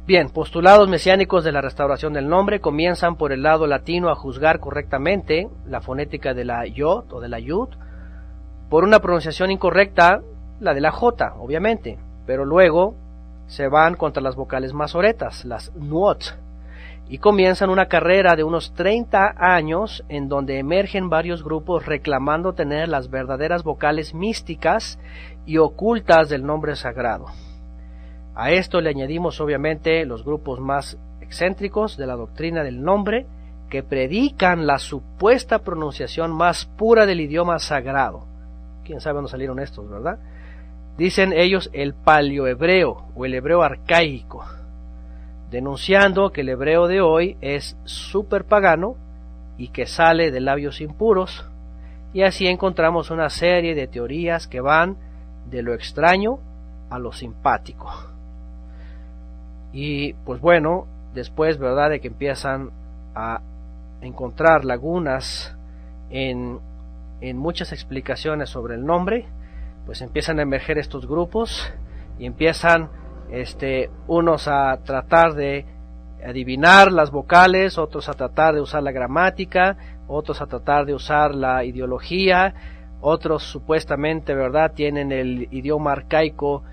Bien, postulados mesiánicos de la restauración del nombre comienzan por el lado latino a juzgar correctamente la fonética de la Yod o de la Yud, por una pronunciación incorrecta, la de la J, obviamente, pero luego se van contra las vocales masoretas, las Nuot, y comienzan una carrera de unos 30 años en donde emergen varios grupos reclamando tener las verdaderas vocales místicas y ocultas del nombre sagrado. A esto le añadimos obviamente los grupos más excéntricos de la doctrina del nombre, que predican la supuesta pronunciación más pura del idioma sagrado. Quién sabe dónde salieron estos, ¿verdad? Dicen ellos el paleohebreo o el hebreo arcaico, denunciando que el hebreo de hoy es súper pagano y que sale de labios impuros, y así encontramos una serie de teorías que van de lo extraño a lo simpático. Y pues bueno, después, ¿verdad?, de que empiezan a encontrar lagunas en muchas explicaciones sobre el nombre, pues empiezan a emerger estos grupos y empiezan unos a tratar de adivinar las vocales, otros a tratar de usar la gramática, otros a tratar de usar la ideología, otros supuestamente, ¿verdad?, tienen el idioma arcaico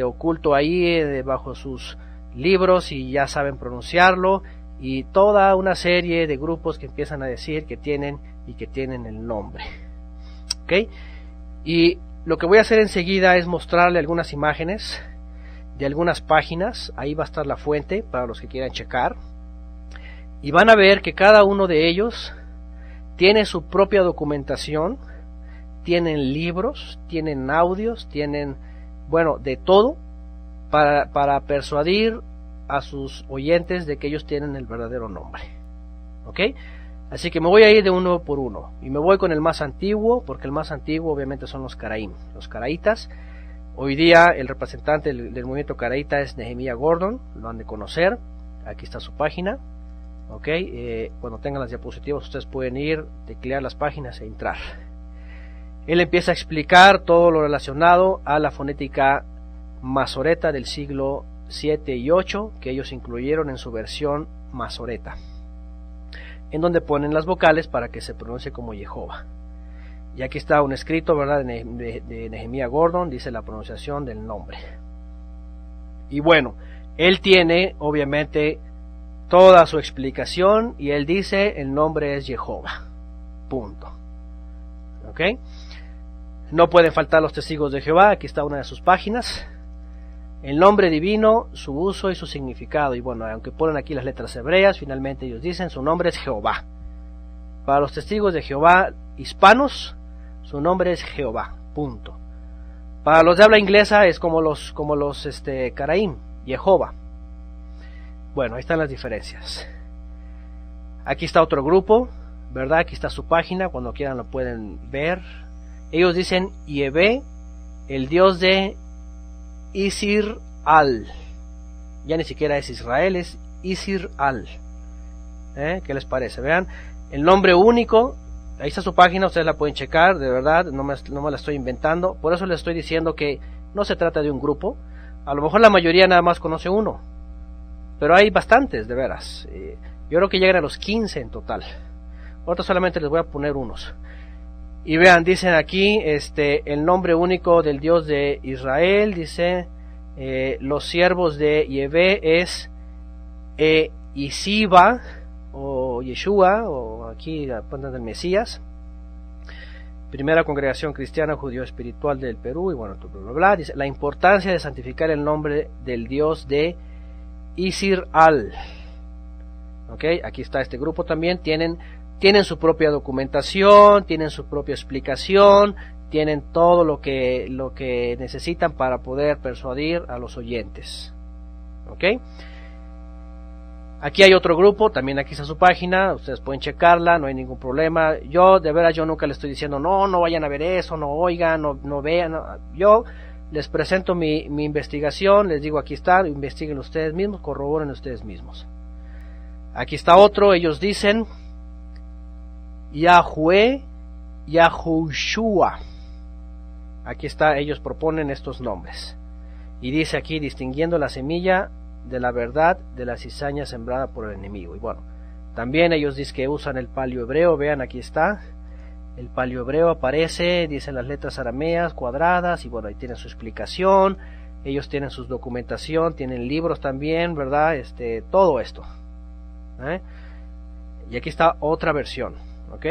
oculto ahí bajo sus libros y ya saben pronunciarlo, y toda una serie de grupos que empiezan a decir que tienen el nombre. ¿Ok? Y lo que voy a hacer enseguida es mostrarle algunas imágenes de algunas páginas. Ahí va a estar la fuente para los que quieran checar, y van a ver que cada uno de ellos tiene su propia documentación, tienen libros, tienen audios, tienen, bueno, de todo para persuadir a sus oyentes de que ellos tienen el verdadero nombre. ¿Ok? Así que me voy a ir de uno por uno, y me voy con el más antiguo, porque el más antiguo obviamente son los Caraim, los Caraítas. Hoy día el representante del movimiento Caraíta es Nehemiah Gordon, lo han de conocer. Aquí está su página. ¿Ok? Cuando tengan las diapositivas ustedes pueden ir, teclear las páginas e entrar. Él empieza a explicar todo lo relacionado a la fonética masoreta del siglo 7 y 8, que ellos incluyeron en su versión masoreta, en donde ponen las vocales para que se pronuncie como Jehová. Y aquí está un escrito, ¿verdad?, de Nehemiah Gordon, dice la pronunciación del nombre. Y bueno, él tiene obviamente toda su explicación, y él dice el nombre es Jehová, punto. ¿Ok? No pueden faltar los testigos de Jehová. Aquí está una de sus páginas. El nombre divino, su uso y su significado. Y bueno, aunque ponen aquí las letras hebreas, finalmente ellos dicen su nombre es Jehová. Para los testigos de Jehová hispanos, su nombre es Jehová, punto. Para los de habla inglesa es como los Caraim, Jehová. Bueno, ahí están las diferencias. Aquí está otro grupo, ¿verdad? Aquí está su página, cuando quieran lo pueden ver. Ellos dicen Yahvé, el Dios de Isir-al. Ya ni siquiera es Israel, es Isir-al. ¿Qué les parece? Vean, el nombre único. Ahí está su página, ustedes la pueden checar, de verdad, no me la estoy inventando. Por eso les estoy diciendo que no se trata de un grupo. A lo mejor la mayoría nada más conoce uno, pero hay bastantes, de veras. Yo creo que llegan a los 15 en total. Ahorita solamente les voy a poner unos. Y vean, dicen aquí el nombre único del Dios de Israel. Dice los siervos de Yahvé es Isiba o Yeshua, o aquí la cuenta del Mesías. Primera Congregación Cristiana Judío Espiritual del Perú, y bueno, bla, bla, bla. Dice la importancia de santificar el nombre del Dios de Isir-al. Ok, aquí está este grupo también. Tienen su propia documentación, tienen su propia explicación, tienen todo lo que necesitan para poder persuadir a los oyentes. ¿Ok? Aquí hay otro grupo, también aquí está su página, ustedes pueden checarla, no hay ningún problema. Yo, de veras, yo nunca les estoy diciendo, no vayan a ver eso, no oigan, no vean. No. Yo les presento mi investigación, les digo, aquí está, investiguen ustedes mismos, corroboren ustedes mismos. Aquí está otro, ellos dicen Yahweh, Yahushua. Aquí está, ellos proponen estos nombres. Y dice aquí, distinguiendo la semilla de la verdad de la cizaña sembrada por el enemigo. Y bueno, también ellos dicen que usan el palio hebreo. Vean, aquí está, el palio hebreo aparece, dicen las letras arameas cuadradas, y bueno, ahí tienen su explicación. Ellos tienen su documentación, tienen libros también, ¿verdad? Todo esto. Y aquí está otra versión. ¿Ok?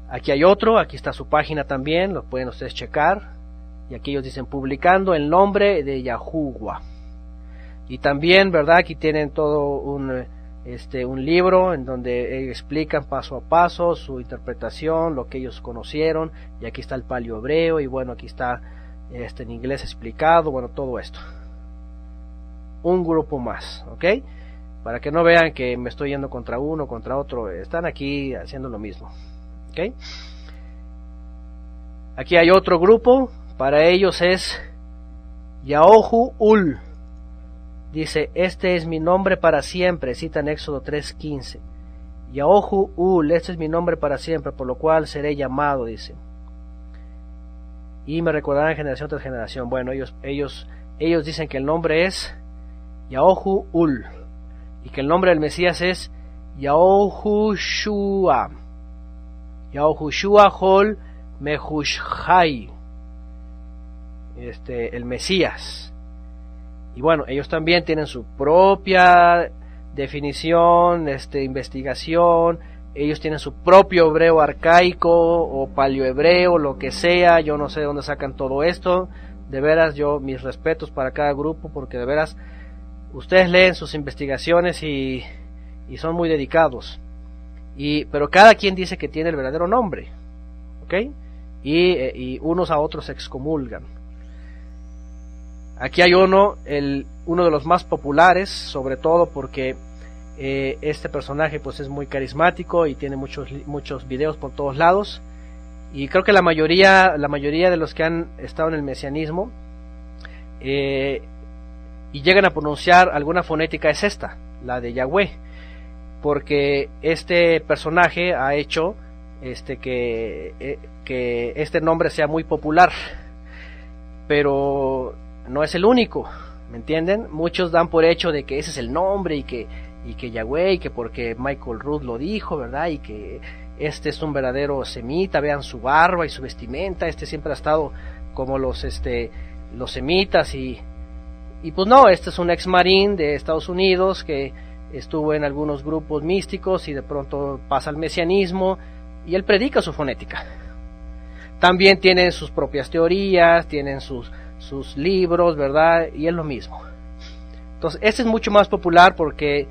Aquí hay otro, aquí está su página también, lo pueden ustedes checar. Y aquí ellos dicen publicando el nombre de Yahuwah. Y también, ¿verdad? Aquí tienen todo un libro en donde explican paso a paso su interpretación, lo que ellos conocieron. Y aquí está el palio hebreo, y bueno, aquí está en inglés explicado, bueno, todo esto. Un grupo más, ¿ok? Para que no vean que me estoy yendo contra uno, contra otro, están aquí haciendo lo mismo, ¿ok? Aquí hay otro grupo, para ellos es Yaohu Ul. dice, este es mi nombre para siempre, cita en Éxodo 3:15. Yaohu Ul, este es mi nombre para siempre, por lo cual seré llamado, dice. Y me recordarán generación tras generación. Bueno, ellos dicen que el nombre es Yaohu Ul, y que el nombre del Mesías es Yahushua. Yahushua Hol Mehushai, el Mesías. Y bueno, ellos también tienen su propia definición, investigación. Ellos tienen su propio hebreo arcaico o paleohebreo, lo que sea. Yo no sé de dónde sacan todo esto. De veras, mis respetos para cada grupo, porque de veras ustedes leen sus investigaciones y son muy dedicados. Pero cada quien dice que tiene el verdadero nombre, ¿ok? Y unos a otros se excomulgan. Aquí hay uno de los más populares, sobre todo porque este personaje pues es muy carismático y tiene muchos videos por todos lados. Y creo que la mayoría de los que han estado en el mesianismo y llegan a pronunciar alguna fonética es esta, la de Yahweh, porque este personaje ha hecho que este nombre sea muy popular, pero no es el único, ¿me entienden? Muchos dan por hecho de que ese es el nombre y que Yahweh, y que porque Michael Rood lo dijo, ¿verdad? Y que este es un verdadero semita, vean su barba y su vestimenta, siempre ha estado como los semitas y pues no, este es un ex marín de Estados Unidos que estuvo en algunos grupos místicos y de pronto pasa al mesianismo y él predica su fonética. También tienen sus propias teorías, tienen sus libros, ¿verdad? Y es lo mismo. Entonces, este es mucho más popular porque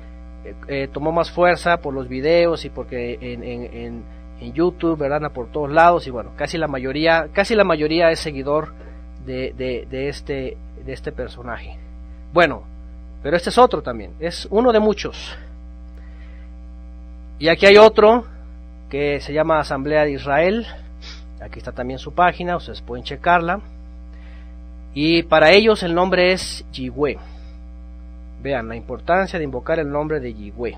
tomó más fuerza por los videos y porque en YouTube, ¿verdad? Anda por todos lados y bueno, casi la mayoría es seguidor de este personaje. Bueno, pero este es otro también, es uno de muchos. Y aquí hay otro que se llama Asamblea de Israel. Aquí está también su página, ustedes pueden checarla. Y para ellos el nombre es Yahweh. Vean la importancia de invocar el nombre de Yahweh.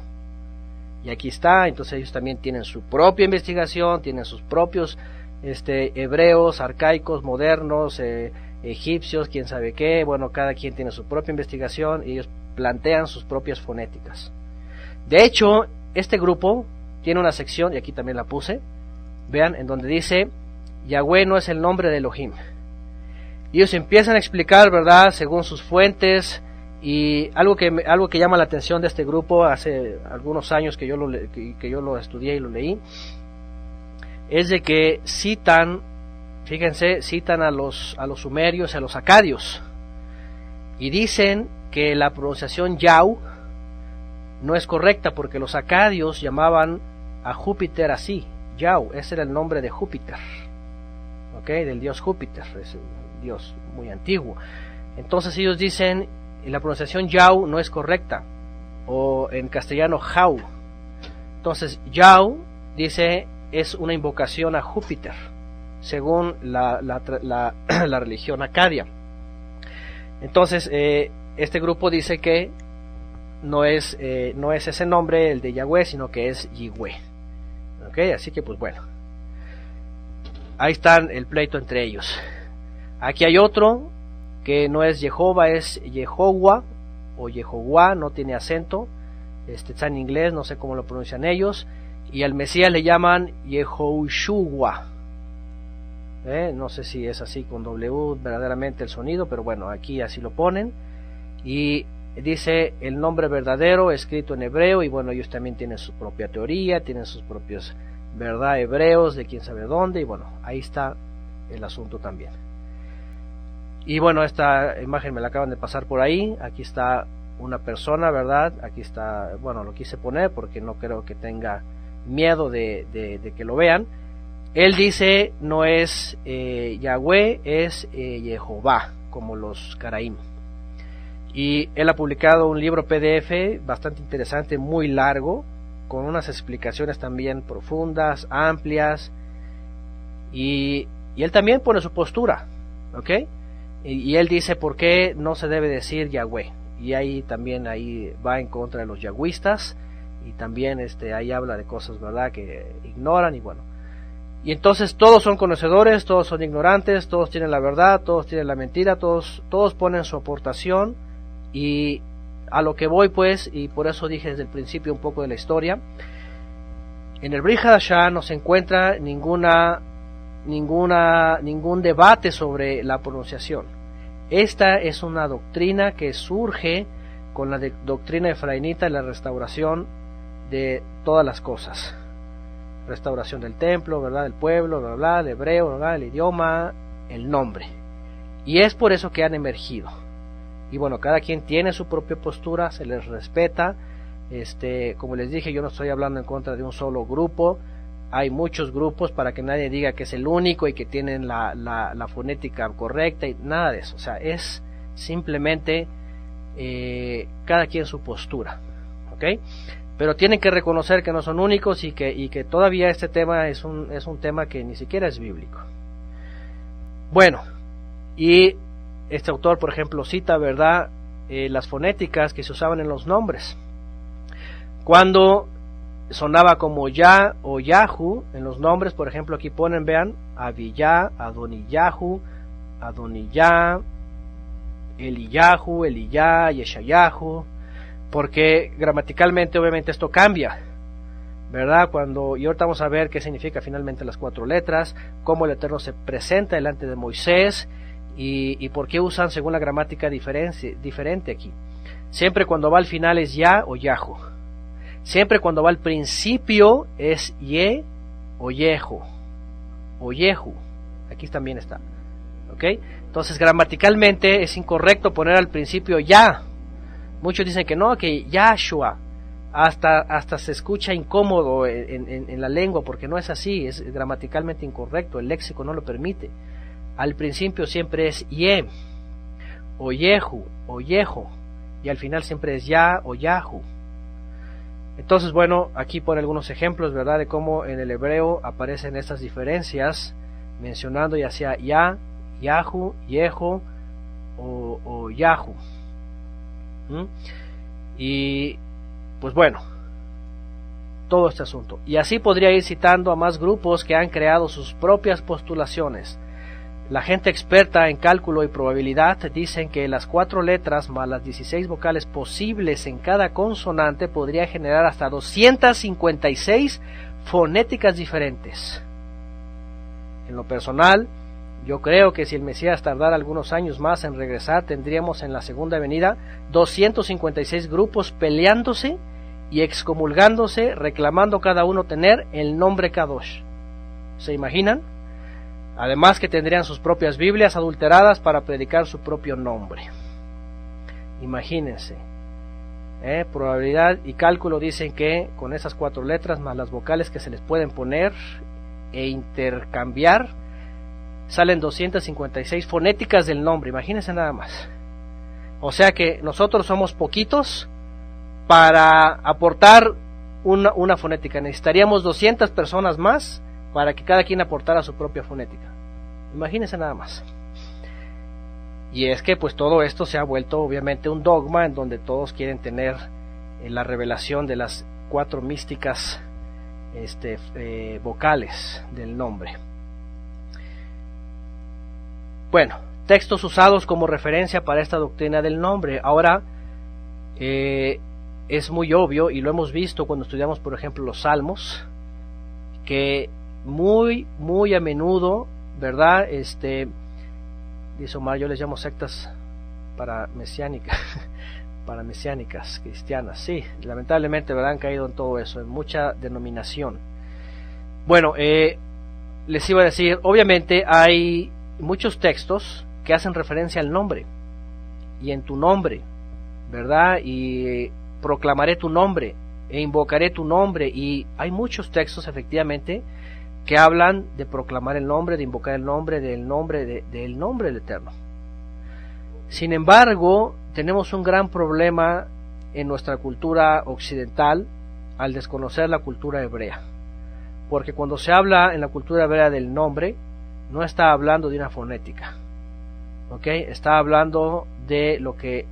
Y aquí está, entonces ellos también tienen su propia investigación, tienen sus propios hebreos, arcaicos, modernos, egipcios, quién sabe qué. Bueno, cada quien tiene su propia investigación y ellos plantean sus propias fonéticas. De hecho, este grupo tiene una sección, y aquí también la puse, vean, en donde dice Yahweh no es el nombre de Elohim. Y ellos empiezan a explicar, ¿verdad?, según sus fuentes. Y algo que llama la atención de este grupo, hace algunos años que yo lo estudié y lo leí, es de que citan a los sumerios y a los acadios, y dicen que la pronunciación Yau no es correcta, porque los acadios llamaban a Júpiter así, Yau, ese era el nombre de Júpiter, ¿okay? Del dios Júpiter, es un dios muy antiguo. Entonces ellos dicen, la pronunciación Yau no es correcta, o en castellano Jau. Entonces Yau, dice, es una invocación a Júpiter, según la religión acadia. Entonces este grupo dice que no es ese nombre el de Yahweh, sino que es Yahweh. ¿Okay? Así que pues bueno, ahí están el pleito entre ellos. Aquí hay otro que no es Jehová, es Yehová o Yehová, no tiene acento, está en inglés, no sé cómo lo pronuncian ellos, y al Mesías le llaman Yehoshua. No sé si es así con W verdaderamente el sonido, pero bueno, aquí así lo ponen, y dice el nombre verdadero escrito en hebreo, y bueno, ellos también tienen su propia teoría, tienen sus propios, ¿verdad?, hebreos de quién sabe dónde, y bueno, ahí está el asunto también. Y bueno, esta imagen me la acaban de pasar por ahí. Aquí está una persona, ¿verdad? Aquí está, bueno, lo quise poner porque no creo que tenga miedo de que lo vean. Él dice, no es Yahweh, es Jehová, como los Caraim. Y él ha publicado un libro PDF bastante interesante, muy largo, con unas explicaciones también profundas, amplias. Y él también pone su postura, ¿ok? Y él dice por qué no se debe decir Yahweh. y ahí también ahí va en contra de los yagüistas, y también ahí habla de cosas, ¿verdad?, que ignoran, y bueno. Y entonces todos son conocedores, todos son ignorantes, todos tienen la verdad, todos tienen la mentira, todos ponen su aportación. Y a lo que voy, pues, y por eso dije desde el principio un poco de la historia, en el Brit Hadashah no se encuentra ningún debate sobre la pronunciación. Esta es una doctrina que surge con la doctrina efraínita y la restauración de todas las cosas. Restauración del templo, ¿verdad?, del pueblo, bla, bla, el hebreo, ¿verdad?, el idioma, el nombre. Y es por eso que han emergido. Y bueno, cada quien tiene su propia postura, se les respeta. Como les dije, yo no estoy hablando en contra de un solo grupo. Hay muchos grupos, para que nadie diga que es el único y que tienen la fonética correcta, y nada de eso. O sea, es simplemente cada quien su postura, ¿ok? Pero tienen que reconocer que no son únicos, y que todavía este tema es un tema que ni siquiera es bíblico. Bueno, y este autor, por ejemplo, cita, ¿verdad?, las fonéticas que se usaban en los nombres. Cuando sonaba como Ya o Yahu en los nombres, por ejemplo, aquí ponen, vean, Abiyá, Adoniyahu, Adoniyá, Eliyahu, Eliyá, Yeshayahu, porque gramaticalmente obviamente esto cambia, ¿verdad? Y ahorita vamos a ver qué significa finalmente las 4 letras, cómo el Eterno se presenta delante de Moisés, y por qué usan según la gramática diferente aquí. Siempre cuando va al final es Ya o Yahu. Siempre cuando va al principio es Ye o Yehu. O Yehu. Aquí también está. ¿Ok? Entonces gramaticalmente es incorrecto poner al principio Ya. Muchos dicen que no, que Yahshua. Hasta se escucha incómodo en la lengua, porque no es así, es gramaticalmente incorrecto, el léxico no lo permite. Al principio siempre es Ye, o Yehu, o Yeho, y al final siempre es Ya o Yahu. Entonces, bueno, aquí pone algunos ejemplos, ¿verdad?, de cómo en el hebreo aparecen estas diferencias, mencionando ya sea Ya, Yahu, Yeho o Yahu. Y pues bueno, todo este asunto. Y así podría ir citando a más grupos que han creado sus propias postulaciones. La gente experta en cálculo y probabilidad dicen que las 4 letras más las 16 vocales posibles en cada consonante podría generar hasta 256 fonéticas diferentes. En lo personal, yo creo que si el Mesías tardara algunos años más en regresar, tendríamos en la segunda venida 256 grupos peleándose y excomulgándose, reclamando cada uno tener el nombre Kadosh. ¿Se imaginan? Además que tendrían sus propias Biblias adulteradas para predicar su propio nombre. Imagínense. Probabilidad y cálculo dicen que con esas 4 letras más las vocales que se les pueden poner e intercambiar, salen 256 fonéticas del nombre. Imagínense nada más. O sea que nosotros somos poquitos para aportar una fonética. Necesitaríamos 200 personas más para que cada quien aportara su propia fonética. Imagínense nada más. Y es que pues todo esto se ha vuelto obviamente un dogma en donde todos quieren tener la revelación de las 4 místicas vocales del nombre. Bueno, textos usados como referencia para esta doctrina del nombre. Ahora, es muy obvio, y lo hemos visto cuando estudiamos, por ejemplo, los Salmos, que muy a menudo, ¿verdad? Dice Omar, yo les llamo sectas mesiánicas cristianas. Sí, lamentablemente, ¿verdad?, han caído en todo eso, en mucha denominación. Bueno, les iba a decir, obviamente hay muchos textos que hacen referencia al nombre, y en tu nombre, ¿verdad?, y proclamaré tu nombre e invocaré tu nombre, y hay muchos textos efectivamente que hablan de proclamar el nombre, de invocar el nombre, del nombre del Eterno. Sin embargo, tenemos un gran problema en nuestra cultura occidental al desconocer la cultura hebrea, porque cuando se habla en la cultura hebrea del nombre, no está hablando de una fonética, ¿ok? Está hablando de lo que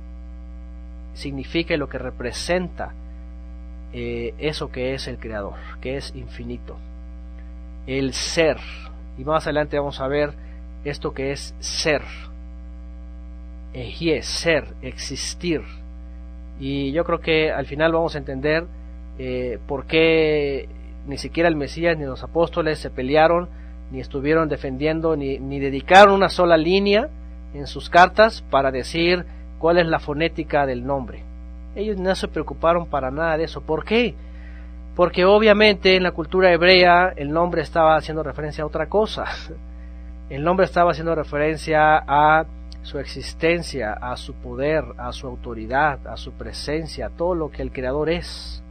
significa y lo que representa eso que es el Creador, que es infinito, el ser. Y más adelante vamos a ver esto que es ser, ser, existir. Y yo creo que al final vamos a entender por qué ni siquiera el Mesías ni los apóstoles se pelearon, ni estuvieron defendiendo, ni dedicaron una sola línea en sus cartas para decir cuál es la fonética del nombre. Ellos no se preocuparon para nada de eso. ¿Por qué? Porque obviamente en la cultura hebrea el nombre estaba haciendo referencia a otra cosa. El nombre estaba haciendo referencia a su existencia, a su poder, a su autoridad, a su presencia, a todo lo que el Creador es.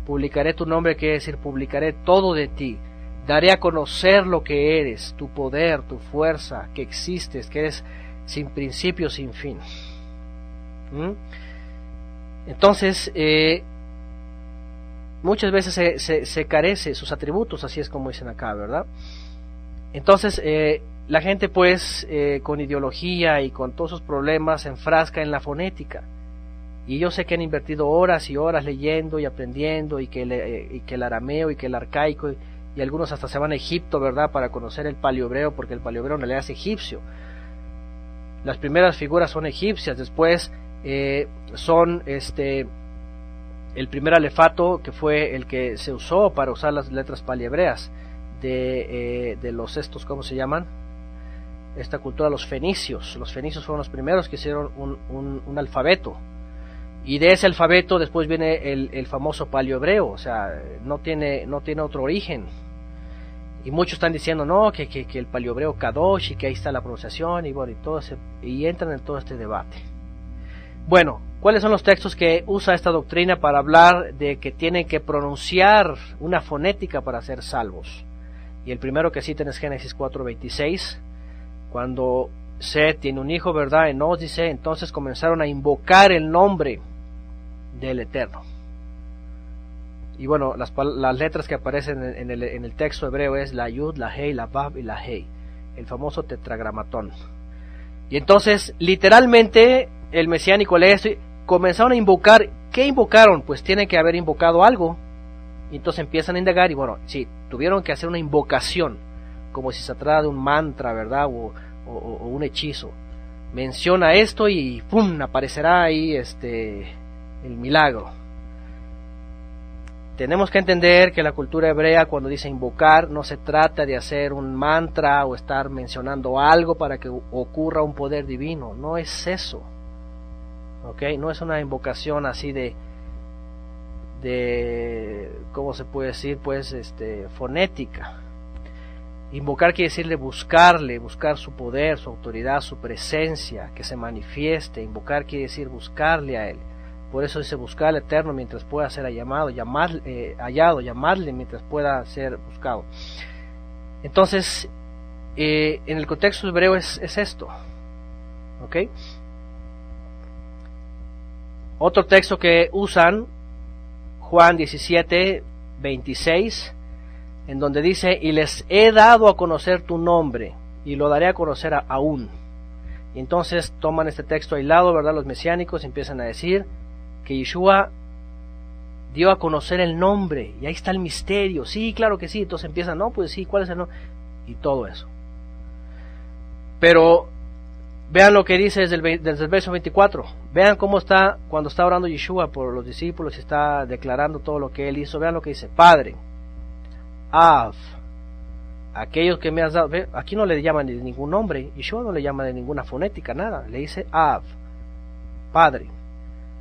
Publicaré tu nombre, quiere decir publicaré todo de ti. Daré a conocer lo que eres, tu poder, tu fuerza, que existes, que eres sin principio, sin fin. Entonces, muchas veces se carece sus atributos, así es como dicen acá, ¿verdad? Entonces, la gente pues con ideología y con todos sus problemas se enfrasca en la fonética. Y yo sé que han invertido horas y horas leyendo y aprendiendo, y que el arameo y que el arcaico, y algunos hasta se van a Egipto, ¿verdad?, para conocer el paleohebreo, porque el paleohebreo en realidad es egipcio. Las primeras figuras son egipcias, después son el primer alefato, que fue el que se usó para usar las letras paliebreas de los estos, ¿cómo se llaman? Esta cultura, los fenicios. Los fenicios fueron los primeros que hicieron un alfabeto, y de ese alfabeto después viene el famoso paleohebreo. O sea, no tiene otro origen. Y muchos están diciendo no, que el paleohebreo Kadosh, y que ahí está la pronunciación, y bueno, y entran en todo este debate. Bueno, ¿cuáles son los textos que usa esta doctrina para hablar de que tienen que pronunciar una fonética para ser salvos? Y el primero que citan es Génesis 4:26, cuando Set tiene un hijo, ¿verdad? Enos dice, entonces comenzaron a invocar el nombre del Eterno. Y bueno, las letras que aparecen en el texto hebreo es la Yud, la Hei, la Vav y la Hei, el famoso tetragramatón. Y entonces, literalmente, el mesiánico lee esto y comenzaron a invocar. ¿Qué invocaron? Pues tienen que haber invocado algo. Y entonces empiezan a indagar y bueno, sí, tuvieron que hacer una invocación, como si se tratara de un mantra, ¿verdad? O un hechizo. Menciona esto y ¡pum!, aparecerá ahí el milagro. Tenemos que entender que la cultura hebrea, cuando dice invocar, no se trata de hacer un mantra o estar mencionando algo para que ocurra un poder divino. No es eso. ¿Ok? No es una invocación así de ¿cómo se puede decir? Pues fonética. Invocar quiere decirle buscar su poder, su autoridad, su presencia, que se manifieste. Invocar quiere decir buscarle a él. Por eso dice buscar al Eterno mientras pueda ser hallado, llamarle mientras pueda ser buscado. Entonces, en el contexto hebreo es esto. ¿Ok? Otro texto que usan, Juan 17:26, en donde dice, y les he dado a conocer tu nombre, y lo daré a conocer aún. Y entonces toman este texto aislado, ¿verdad? Los mesiánicos empiezan a decir que Yeshua dio a conocer el nombre, y ahí está el misterio. Sí, claro que sí. Entonces empiezan, no, pues sí, ¿cuál es el nombre? Y todo eso. Pero vean lo que dice desde el verso 24. Vean cómo está cuando está orando Yeshua por los discípulos y está declarando todo lo que él hizo. Vean lo que dice: Padre, Av, aquellos que me has dado. Aquí no le llaman de ningún nombre. Yeshua no le llama de ninguna fonética, nada. Le dice Av, Padre.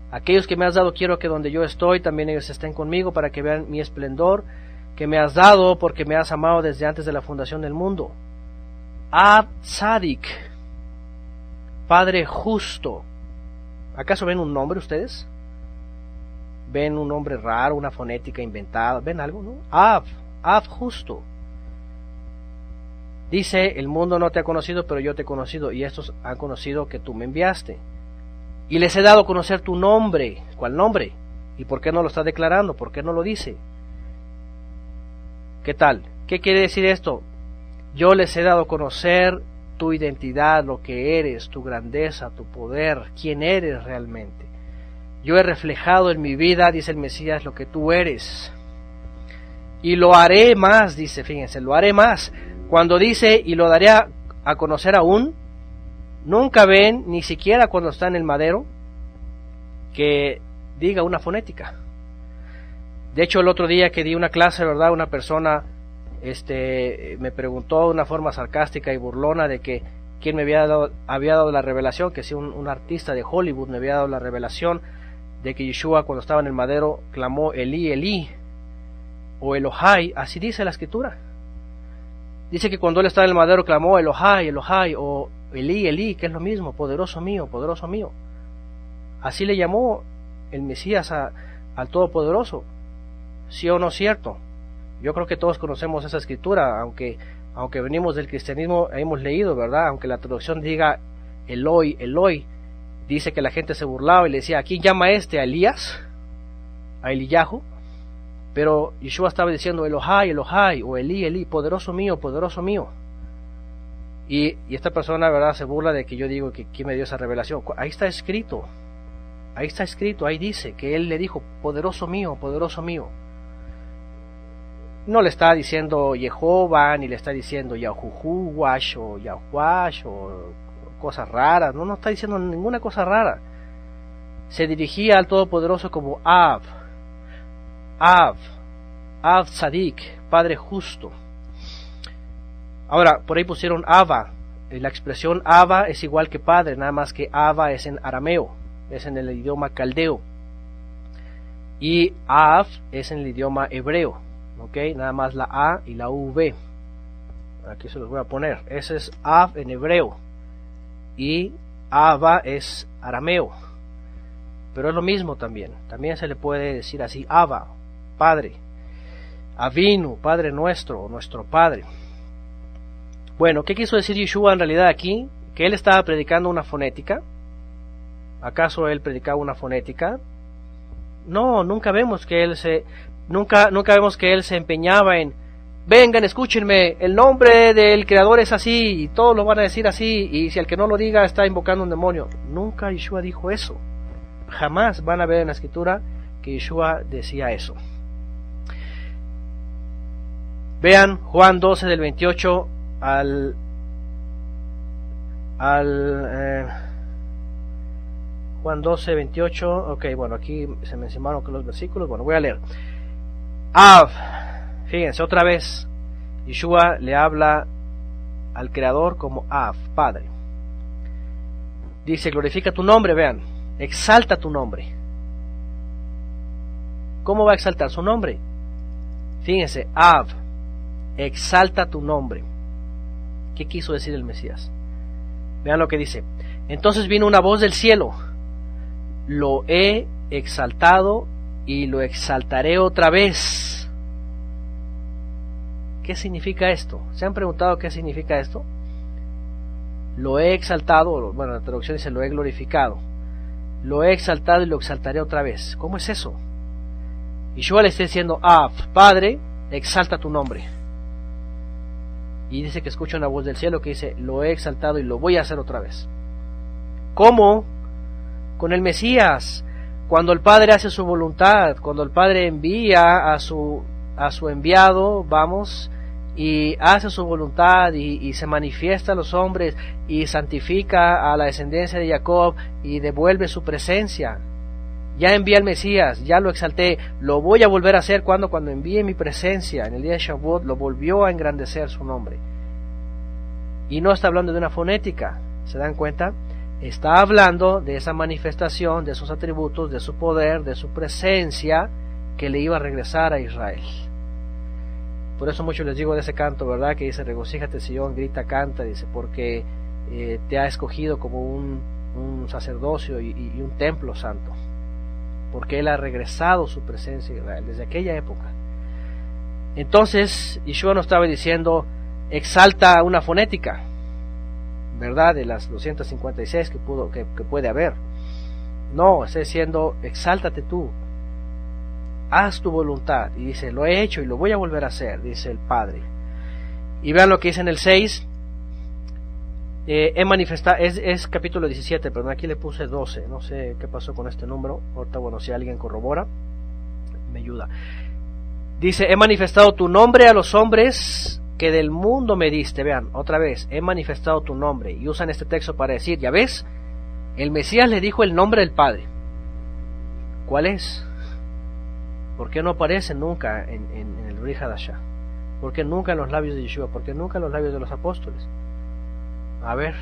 Aquellos que me has dado, quiero que donde yo estoy también ellos estén conmigo, para que vean mi esplendor que me has dado, porque me has amado desde antes de la fundación del mundo. Ab Tzadik, Padre justo. ¿Acaso ven un nombre ustedes? ¿Ven un nombre raro, una fonética inventada? ¿Ven algo, no? Ab justo. Dice, el mundo no te ha conocido, pero yo te he conocido, y estos han conocido que tú me enviaste. Y les he dado a conocer tu nombre. ¿Cuál nombre? ¿Y por qué no lo está declarando? ¿Por qué no lo dice? ¿Qué tal? ¿Qué quiere decir esto? Yo les he dado a conocer tu identidad, lo que eres, tu grandeza, tu poder, quién eres realmente. yo he reflejado en mi vida, dice el Mesías, lo que tú eres. Y lo haré más, dice, fíjense, lo haré más. Cuando dice, y lo daré a conocer aún, nunca ven, ni siquiera cuando está en el madero, que diga una fonética. De hecho, el otro día que di una clase, ¿verdad? Una persona me preguntó de una forma sarcástica y burlona de que quién me había dado la revelación, que si un artista de Hollywood me había dado la revelación de que Yeshua cuando estaba en el madero clamó Elí, Elí, o Elohai, así dice la escritura. Dice que cuando él estaba en el madero clamó Elohai, Elohai, o Elí, Elí, que es lo mismo, poderoso mío, poderoso mío. Así le llamó el Mesías al Todopoderoso. ¿Sí o no es cierto? Yo creo que todos conocemos esa escritura, aunque venimos del cristianismo, hemos leído, ¿verdad? Aunque la traducción diga Eloi, Eloi, dice que la gente se burlaba y le decía, ¿a quién llama a Elías? ¿A Eliyahu? Pero Yeshua estaba diciendo Elohai, Elohai, o Elí, Elí, poderoso mío, poderoso mío. Y esta persona, ¿verdad?, se burla de que yo digo que quién me dio esa revelación. Ahí está escrito, ahí dice que él le dijo, poderoso mío, poderoso mío. No le está diciendo Jehová, ni le está diciendo Yahuhuash o Yahuash o cosas raras, no está diciendo ninguna cosa rara. Se dirigía al Todopoderoso como Av Tzadik, Padre justo. Ahora, por ahí pusieron Abba. La expresión Abba es igual que Padre, nada más que Abba es en arameo, es en el idioma caldeo. Y Av es en el idioma hebreo, ¿ok? Nada más la A y la V. Aquí se los voy a poner. Ese es Av en hebreo. Y Abba es arameo. Pero es lo mismo también. También se le puede decir así, Abba, Padre. Avinu, Padre nuestro, nuestro Padre. Bueno, ¿qué quiso decir Yeshua en realidad aquí? ¿Que él estaba predicando una fonética? ¿Acaso él predicaba una fonética? No, nunca vemos que él se empeñaba en, vengan, escúchenme, el nombre del Creador es así, y todos lo van a decir así, y si el que no lo diga está invocando un demonio. Nunca Yeshua dijo eso. Jamás van a ver en la escritura que Yeshua decía eso. Vean Juan 12 del 28 Juan 12, 28, ok, bueno, aquí se mencionaron que los versículos, bueno, voy a leer. Av, fíjense, otra vez, Yeshua le habla al Creador como Av, Padre. Dice, glorifica tu nombre, vean, exalta tu nombre. ¿Cómo va a exaltar su nombre? Fíjense, Av, exalta tu nombre. ¿Qué quiso decir el Mesías? Vean lo que dice. Entonces vino una voz del cielo. Lo he exaltado y lo exaltaré otra vez. ¿Qué significa esto? ¿Se han preguntado qué significa esto? Lo he exaltado, bueno, la traducción dice lo he glorificado. Lo he exaltado y lo exaltaré otra vez. ¿Cómo es eso? Yeshua le está diciendo, Padre, exalta tu nombre. Y dice que escucha una voz del cielo que dice, lo he exaltado y lo voy a hacer otra vez. ¿Cómo? Con el Mesías, cuando el Padre hace su voluntad, cuando el Padre envía a su enviado, vamos, y hace su voluntad y se manifiesta a los hombres y santifica a la descendencia de Jacob y devuelve su presencia. Ya envié al Mesías, ya lo exalté, lo voy a volver a hacer cuando envíe mi presencia. En el día de Shavuot lo volvió a engrandecer su nombre. Y no está hablando de una fonética, ¿se dan cuenta? Está hablando de esa manifestación, de sus atributos, de su poder, de su presencia que le iba a regresar a Israel. Por eso mucho les digo de ese canto, ¿verdad? Que dice, regocíjate Sion, grita, canta, dice, porque te ha escogido como un sacerdocio y un templo santo. Porque él ha regresado su presencia a Israel desde aquella época. Entonces, Yeshua no estaba diciendo, exalta una fonética, ¿verdad? De las 256 que puede haber. No, está diciendo, exáltate tú, haz tu voluntad. Y dice, lo he hecho y lo voy a volver a hacer, dice el Padre. Y vean lo que dice en el 6, es capítulo 17, pero aquí le puse 12, no sé qué pasó con este número, ahorita bueno, si alguien corrobora, me ayuda. Dice, he manifestado tu nombre a los hombres que del mundo me diste. Vean, otra vez, he manifestado tu nombre, y usan este texto para decir, ya ves, el Mesías le dijo el nombre del Padre. ¿Cuál es? ¿Por qué no aparece nunca en el Brit Hadashah? ¿Por qué nunca en los labios de Yeshua? ¿Por qué nunca en los labios de los apóstoles? A ver,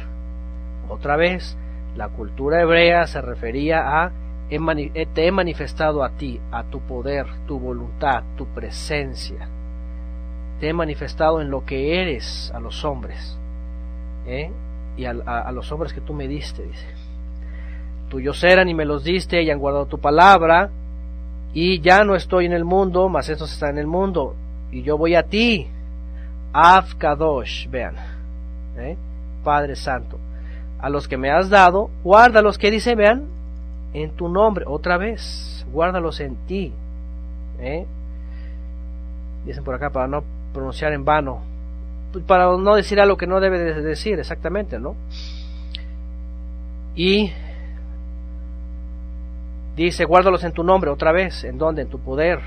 otra vez, la cultura hebrea se refería a te he manifestado a ti, a tu poder, tu voluntad, tu presencia. Te he manifestado en lo que eres a los hombres, y a los hombres que tú me diste, dice. Tuyos eran y me los diste y han guardado tu palabra, y ya no estoy en el mundo, mas estos están en el mundo, y yo voy a ti, Av Kadosh, vean, Padre Santo, a los que me has dado, guárdalos, que dice, vean, en tu nombre, otra vez, guárdalos en ti, dicen por acá, para no pronunciar en vano, para no decir algo que no debe de decir, exactamente, ¿no? Y dice, guárdalos en tu nombre, otra vez, ¿en dónde? En tu poder,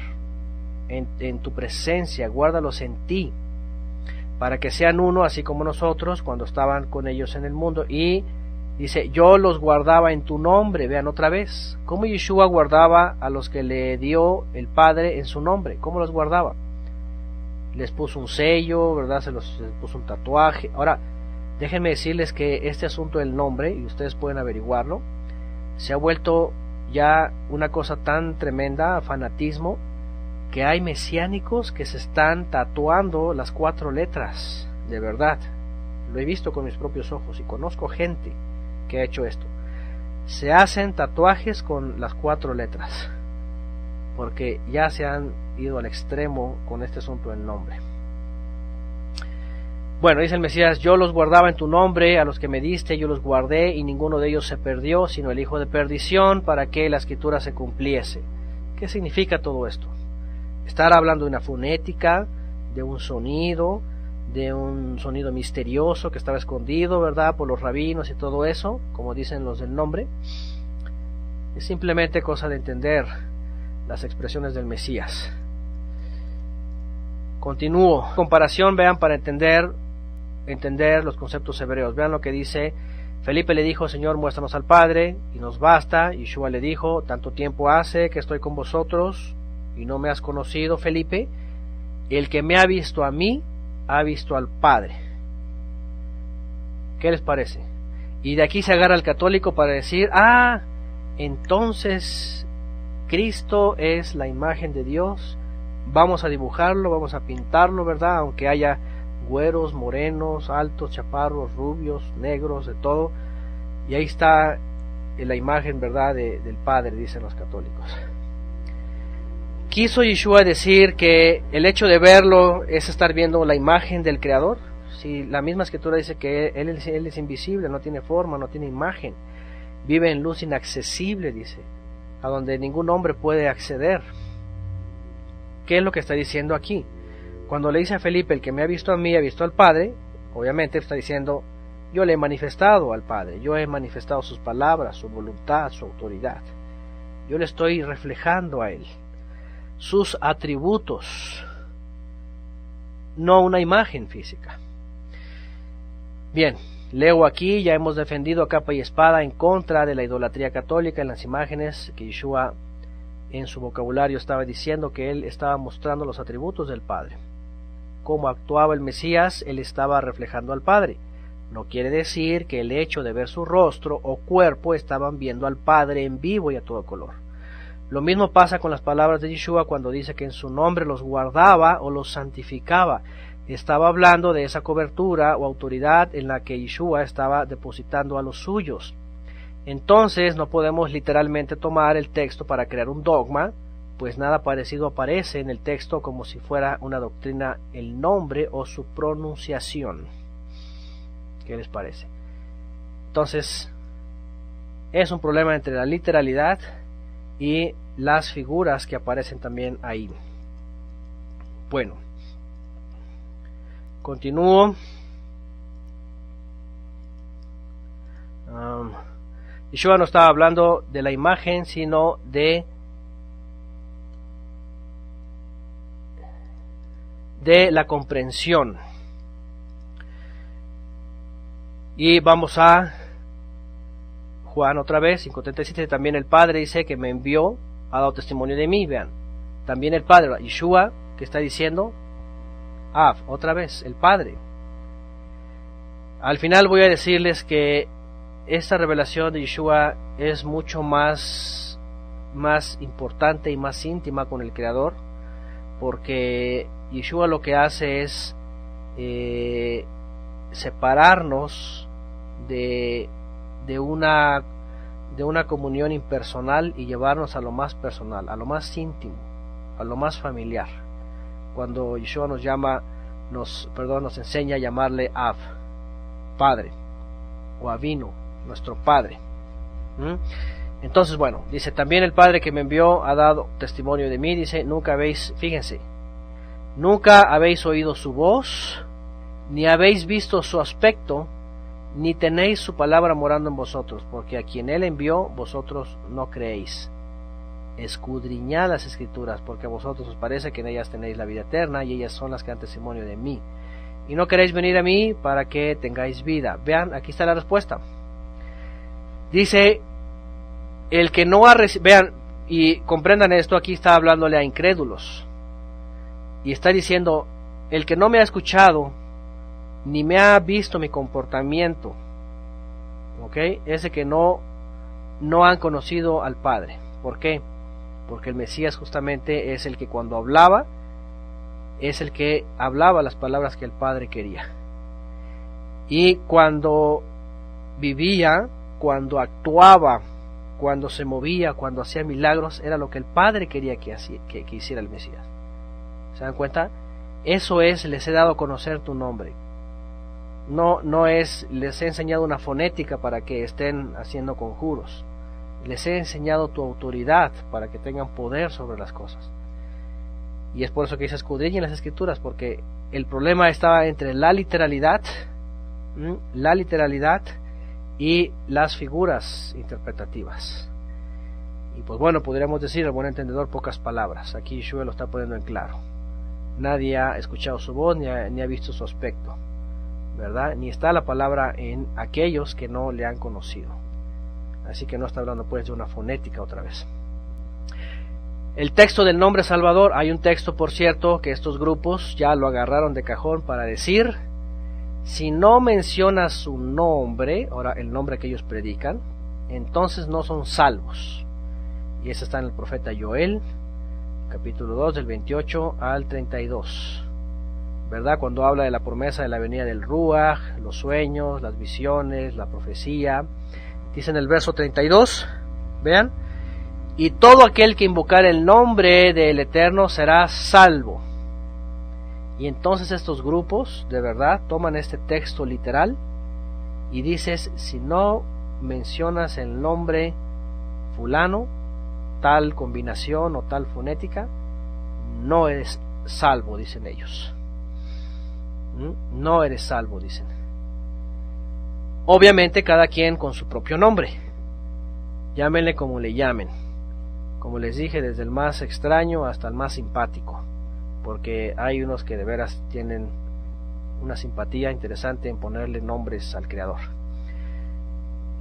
en tu presencia, guárdalos en ti, para que sean uno, así como nosotros, cuando estaban con ellos en el mundo. Y dice, yo los guardaba en tu nombre. Vean otra vez, cómo Yeshua guardaba a los que le dio el Padre en su nombre. ¿Cómo los guardaba? Les puso un sello, ¿verdad? Les puso un tatuaje. Ahora, déjenme decirles que este asunto del nombre, y ustedes pueden averiguarlo, se ha vuelto ya una cosa tan tremenda, fanatismo, que hay mesiánicos que se están tatuando las 4 letras, de verdad. Lo he visto con mis propios ojos y conozco gente que ha hecho esto. Se hacen tatuajes con las 4 letras, porque ya se han ido al extremo con este asunto del nombre. Bueno, dice el Mesías, yo los guardaba en tu nombre, a los que me diste yo los guardé, y ninguno de ellos se perdió, sino el hijo de perdición, para que la escritura se cumpliese. ¿Qué significa todo esto? Estar hablando de una fonética, de un sonido misterioso que estaba escondido, ¿verdad?, por los rabinos y todo eso, como dicen los del nombre. Es simplemente cosa de entender las expresiones del Mesías. Continúo. Comparación, vean, para entender los conceptos hebreos. Vean lo que dice. Felipe le dijo, Señor, muéstranos al Padre, y nos basta. Yeshua le dijo, tanto tiempo hace que estoy con vosotros, y no me has conocido, Felipe. El que me ha visto a mí, ha visto al Padre. ¿Qué les parece? Y de aquí se agarra el católico para decir, entonces Cristo es la imagen de Dios, vamos a dibujarlo, vamos a pintarlo, ¿verdad? Aunque haya güeros, morenos, altos, chaparros, rubios, negros, de todo. Y ahí está la imagen, ¿verdad?, del Padre, dicen los católicos. ¿Quiso Yeshua decir que el hecho de verlo es estar viendo la imagen del Creador? Si la misma escritura dice que él es invisible, no tiene forma, no tiene imagen, vive en luz inaccesible, dice, a donde ningún hombre puede acceder. ¿Qué es lo que está diciendo aquí? Cuando le dice a Felipe, el que me ha visto a mí, ha visto al Padre, obviamente está diciendo, yo le he manifestado al Padre, yo he manifestado sus palabras, su voluntad, su autoridad. Yo le estoy reflejando a él sus atributos, no una imagen física. Bien, leo aquí, ya hemos defendido a capa y espada en contra de la idolatría católica en las imágenes, que Yeshua en su vocabulario estaba diciendo que él estaba mostrando los atributos del Padre. Como actuaba el Mesías, él estaba reflejando al Padre. No quiere decir que el hecho de ver su rostro o cuerpo estaban viendo al Padre en vivo y a todo color. Lo mismo pasa con las palabras de Yeshua cuando dice que en su nombre los guardaba o los santificaba. Estaba hablando de esa cobertura o autoridad en la que Yeshua estaba depositando a los suyos. Entonces no podemos literalmente tomar el texto para crear un dogma, pues nada parecido aparece en el texto como si fuera una doctrina el nombre o su pronunciación. ¿Qué les parece? Entonces, es un problema entre la literalidad y las figuras que aparecen también ahí. Bueno, continúo. Yeshua no estaba hablando de la imagen, sino de la comprensión. Y vamos a Juan otra vez, 5:37, también el Padre dice que me envió, ha dado testimonio de mí, vean. También el Padre, Yeshua, que está diciendo, otra vez, el Padre. Al final voy a decirles que esta revelación de Yeshua es mucho más importante y más íntima con el Creador, porque Yeshua lo que hace es separarnos de una comunión impersonal y llevarnos a lo más personal, a lo más íntimo, a lo más familiar. Cuando Yeshua nos enseña a llamarle Av, Padre, o Avino, nuestro Padre. Entonces, bueno, dice, también el Padre que me envió ha dado testimonio de mí, dice, nunca habéis oído su voz, ni habéis visto su aspecto, ni tenéis su palabra morando en vosotros, porque a quien él envió, vosotros no creéis. Escudriñad las Escrituras, porque a vosotros os parece que en ellas tenéis la vida eterna, y ellas son las que dan testimonio de mí. Y no queréis venir a mí para que tengáis vida. Vean, aquí está la respuesta. Dice, el que no ha recibido, vean, y comprendan esto, aquí está hablándole a incrédulos. Y está diciendo, el que no me ha escuchado, ni me ha visto mi comportamiento, ¿ok? Ese que no han conocido al Padre. ¿Por qué? Porque el Mesías justamente es el que cuando hablaba, es el que hablaba las palabras que el Padre quería. Y cuando vivía, cuando actuaba, cuando se movía, cuando hacía milagros, era lo que el Padre quería que hiciera el Mesías. ¿Se dan cuenta? Eso es, les he dado a conocer tu nombre. No es, les he enseñado una fonética para que estén haciendo conjuros. Les he enseñado tu autoridad para que tengan poder sobre las cosas. Y es por eso que dice escudriñen las Escrituras, porque el problema estaba entre la literalidad y las figuras interpretativas. Y pues bueno, podríamos decir al buen entendedor pocas palabras. Aquí Yeshua lo está poniendo en claro. Nadie ha escuchado su voz ni ha visto su aspecto, ¿verdad? Ni está la palabra en aquellos que no le han conocido. Así que no está hablando pues de una fonética otra vez. El texto del nombre Salvador, hay un texto por cierto que estos grupos ya lo agarraron de cajón para decir, si no mencionas su nombre, ahora el nombre que ellos predican, entonces no son salvos. Y eso está en el profeta Joel, capítulo 2, del 28 al 32. ¿Verdad? Cuando habla de la promesa de la venida del Ruach, los sueños, las visiones, la profecía. Dice en el verso 32, vean, y todo aquel que invocar el nombre del Eterno será salvo. Y entonces estos grupos, de verdad, toman este texto literal y dices, si no mencionas el nombre fulano, tal combinación o tal fonética, no eres salvo, dicen ellos. No eres salvo, dicen. Obviamente cada quien con su propio nombre. Llámenle como le llamen. Como les dije, desde el más extraño hasta el más simpático. Porque hay unos que de veras tienen una simpatía interesante en ponerle nombres al Creador.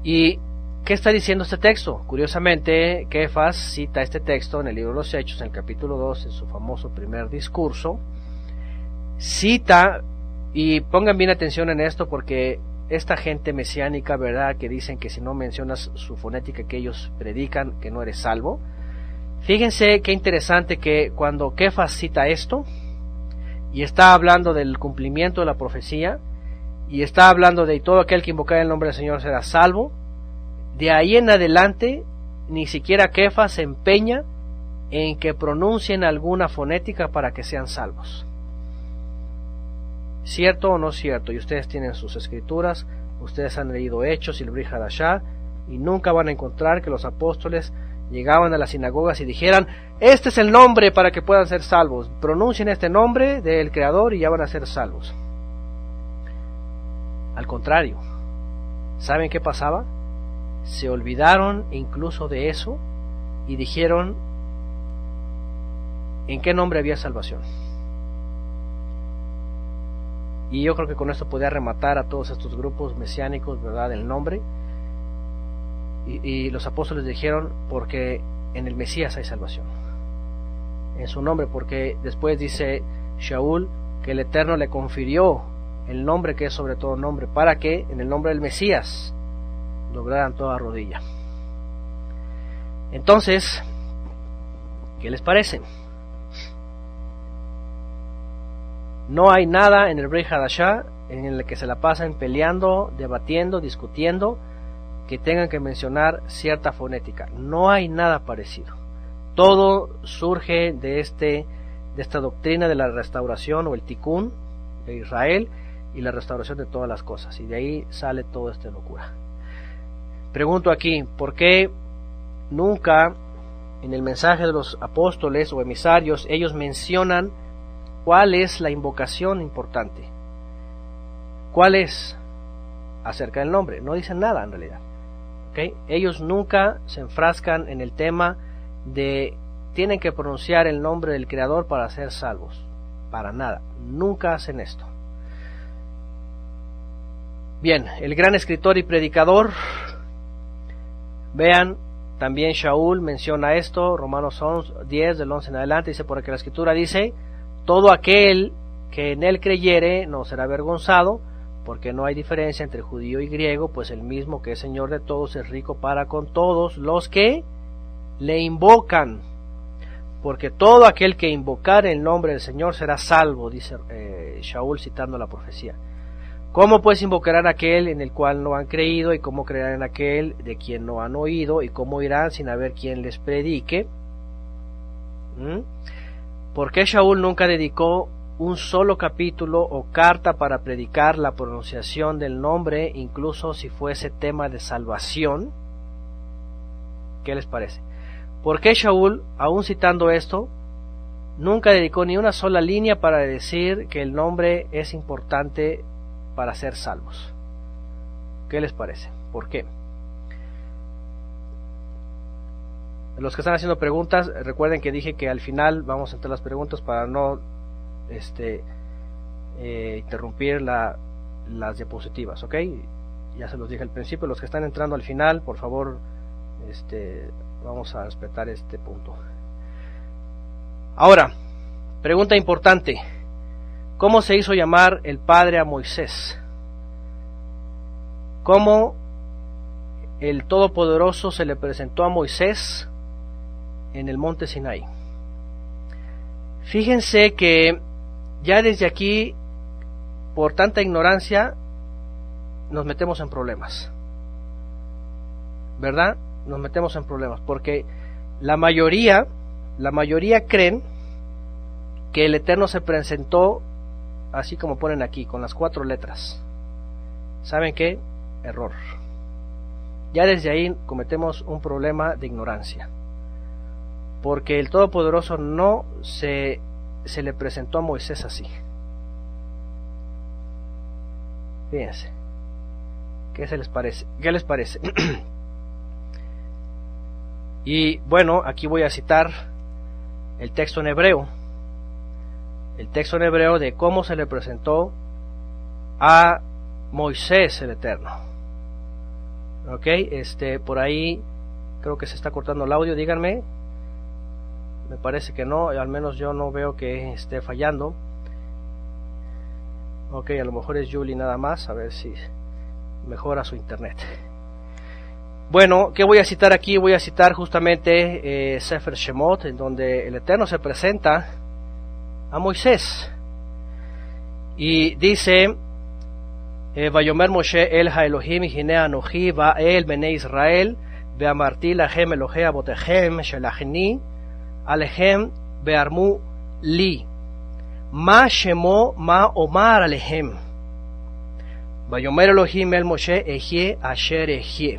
¿Y qué está diciendo este texto? Curiosamente, Kefas cita este texto en el libro de los Hechos, en el capítulo 2, en su famoso primer discurso. Cita, y pongan bien atención en esto porque esta gente mesiánica, ¿verdad?, que dicen que si no mencionas su fonética que ellos predican, que no eres salvo. Fíjense qué interesante que cuando Kefas cita esto, y está hablando del cumplimiento de la profecía, y está hablando de todo aquel que invocar el nombre del Señor será salvo, de ahí en adelante, ni siquiera Kefas se empeña en que pronuncien alguna fonética para que sean salvos. ¿Cierto o no cierto? Y ustedes tienen sus escrituras, ustedes han leído Hechos y el Brit Hadashah, y nunca van a encontrar que los apóstoles llegaban a las sinagogas y dijeran, este es el nombre para que puedan ser salvos, pronuncien este nombre del Creador y ya van a ser salvos. Al contrario, ¿saben qué pasaba? se olvidaron incluso de eso y dijeron en qué nombre había salvación. Y yo creo que con esto podía rematar a todos estos grupos mesiánicos, ¿verdad?, el nombre. Y los apóstoles dijeron, porque en el Mesías hay salvación, en su nombre, porque después dice Shaul que el Eterno le confirió el nombre que es sobre todo nombre, para que en el nombre del Mesías doblaran toda rodilla. Entonces, ¿qué les parece? No hay nada en el Brit Hadashah en el que se la pasen peleando, debatiendo, discutiendo, que tengan que mencionar cierta fonética. No hay nada parecido. Todo surge de esta doctrina de la restauración o el Tikkun de Israel y la restauración de todas las cosas. Y de ahí sale toda esta locura. Pregunto aquí, ¿por qué nunca en el mensaje de los apóstoles o emisarios ellos mencionan cuál es la invocación importante? ¿Cuál es? Acerca del nombre. No dicen nada en realidad. ¿Okay? Ellos nunca se enfrascan en el tema de tienen que pronunciar el nombre del Creador para ser salvos. Para nada. Nunca hacen esto. Bien, el gran escritor y predicador, vean, también Shaul menciona esto, Romanos 10 del 11 en adelante, dice, porque la escritura dice, todo aquel que en él creyere no será avergonzado, porque no hay diferencia entre judío y griego, pues el mismo que es Señor de todos es rico para con todos los que le invocan, porque todo aquel que invocare el nombre del Señor será salvo, dice Shaul citando la profecía. ¿Cómo pues invocarán a aquel en el cual no han creído? ¿Y cómo creerán en aquel de quien no han oído? ¿Y cómo irán sin haber quien les predique? ¿Por qué Shaul nunca dedicó un solo capítulo o carta para predicar la pronunciación del nombre, incluso si fuese tema de salvación? ¿Qué les parece? ¿Por qué Shaul, aún citando esto, nunca dedicó ni una sola línea para decir que el nombre es importante para ser salvos? ¿Qué les parece? ¿Por qué? Los que están haciendo preguntas, recuerden que dije que al final vamos a hacer las preguntas para no interrumpir las diapositivas, ¿ok? Ya se los dije al principio. Los que están entrando al final, por favor, vamos a respetar este punto. Ahora, pregunta importante. ¿Cómo se hizo llamar el Padre a Moisés? ¿Cómo el Todopoderoso se le presentó a Moisés en el monte Sinaí? Fíjense que ya desde aquí, por tanta ignorancia, nos metemos en problemas, ¿verdad? Nos metemos en problemas, porque la mayoría creen que el Eterno se presentó así como ponen aquí, con las 4 letras. ¿Saben qué? Error. Ya desde ahí cometemos un problema de ignorancia, porque el Todopoderoso no se le presentó a Moisés así. Fíjense. ¿Qué les parece? Y bueno, aquí voy a citar el texto en hebreo. El texto en hebreo de cómo se le presentó a Moisés el Eterno. Ok, por ahí creo que se está cortando el audio, díganme. Me parece que no, al menos yo no veo que esté fallando. Ok, a lo mejor es Julie nada más, a ver si mejora su internet. Bueno, ¿qué voy a citar aquí? Voy a citar justamente Sefer Shemot, en donde el Eterno se presenta a Moisés. Y dice, Vayomer Moshe el Haelohim hine anochi ba'el bnei Israel ve'amarti lachem Elohei avotechem shelachni alechem be'armu li ma shemo ma omar alechem Vayomer Elohim el Moshe ejie asher ejie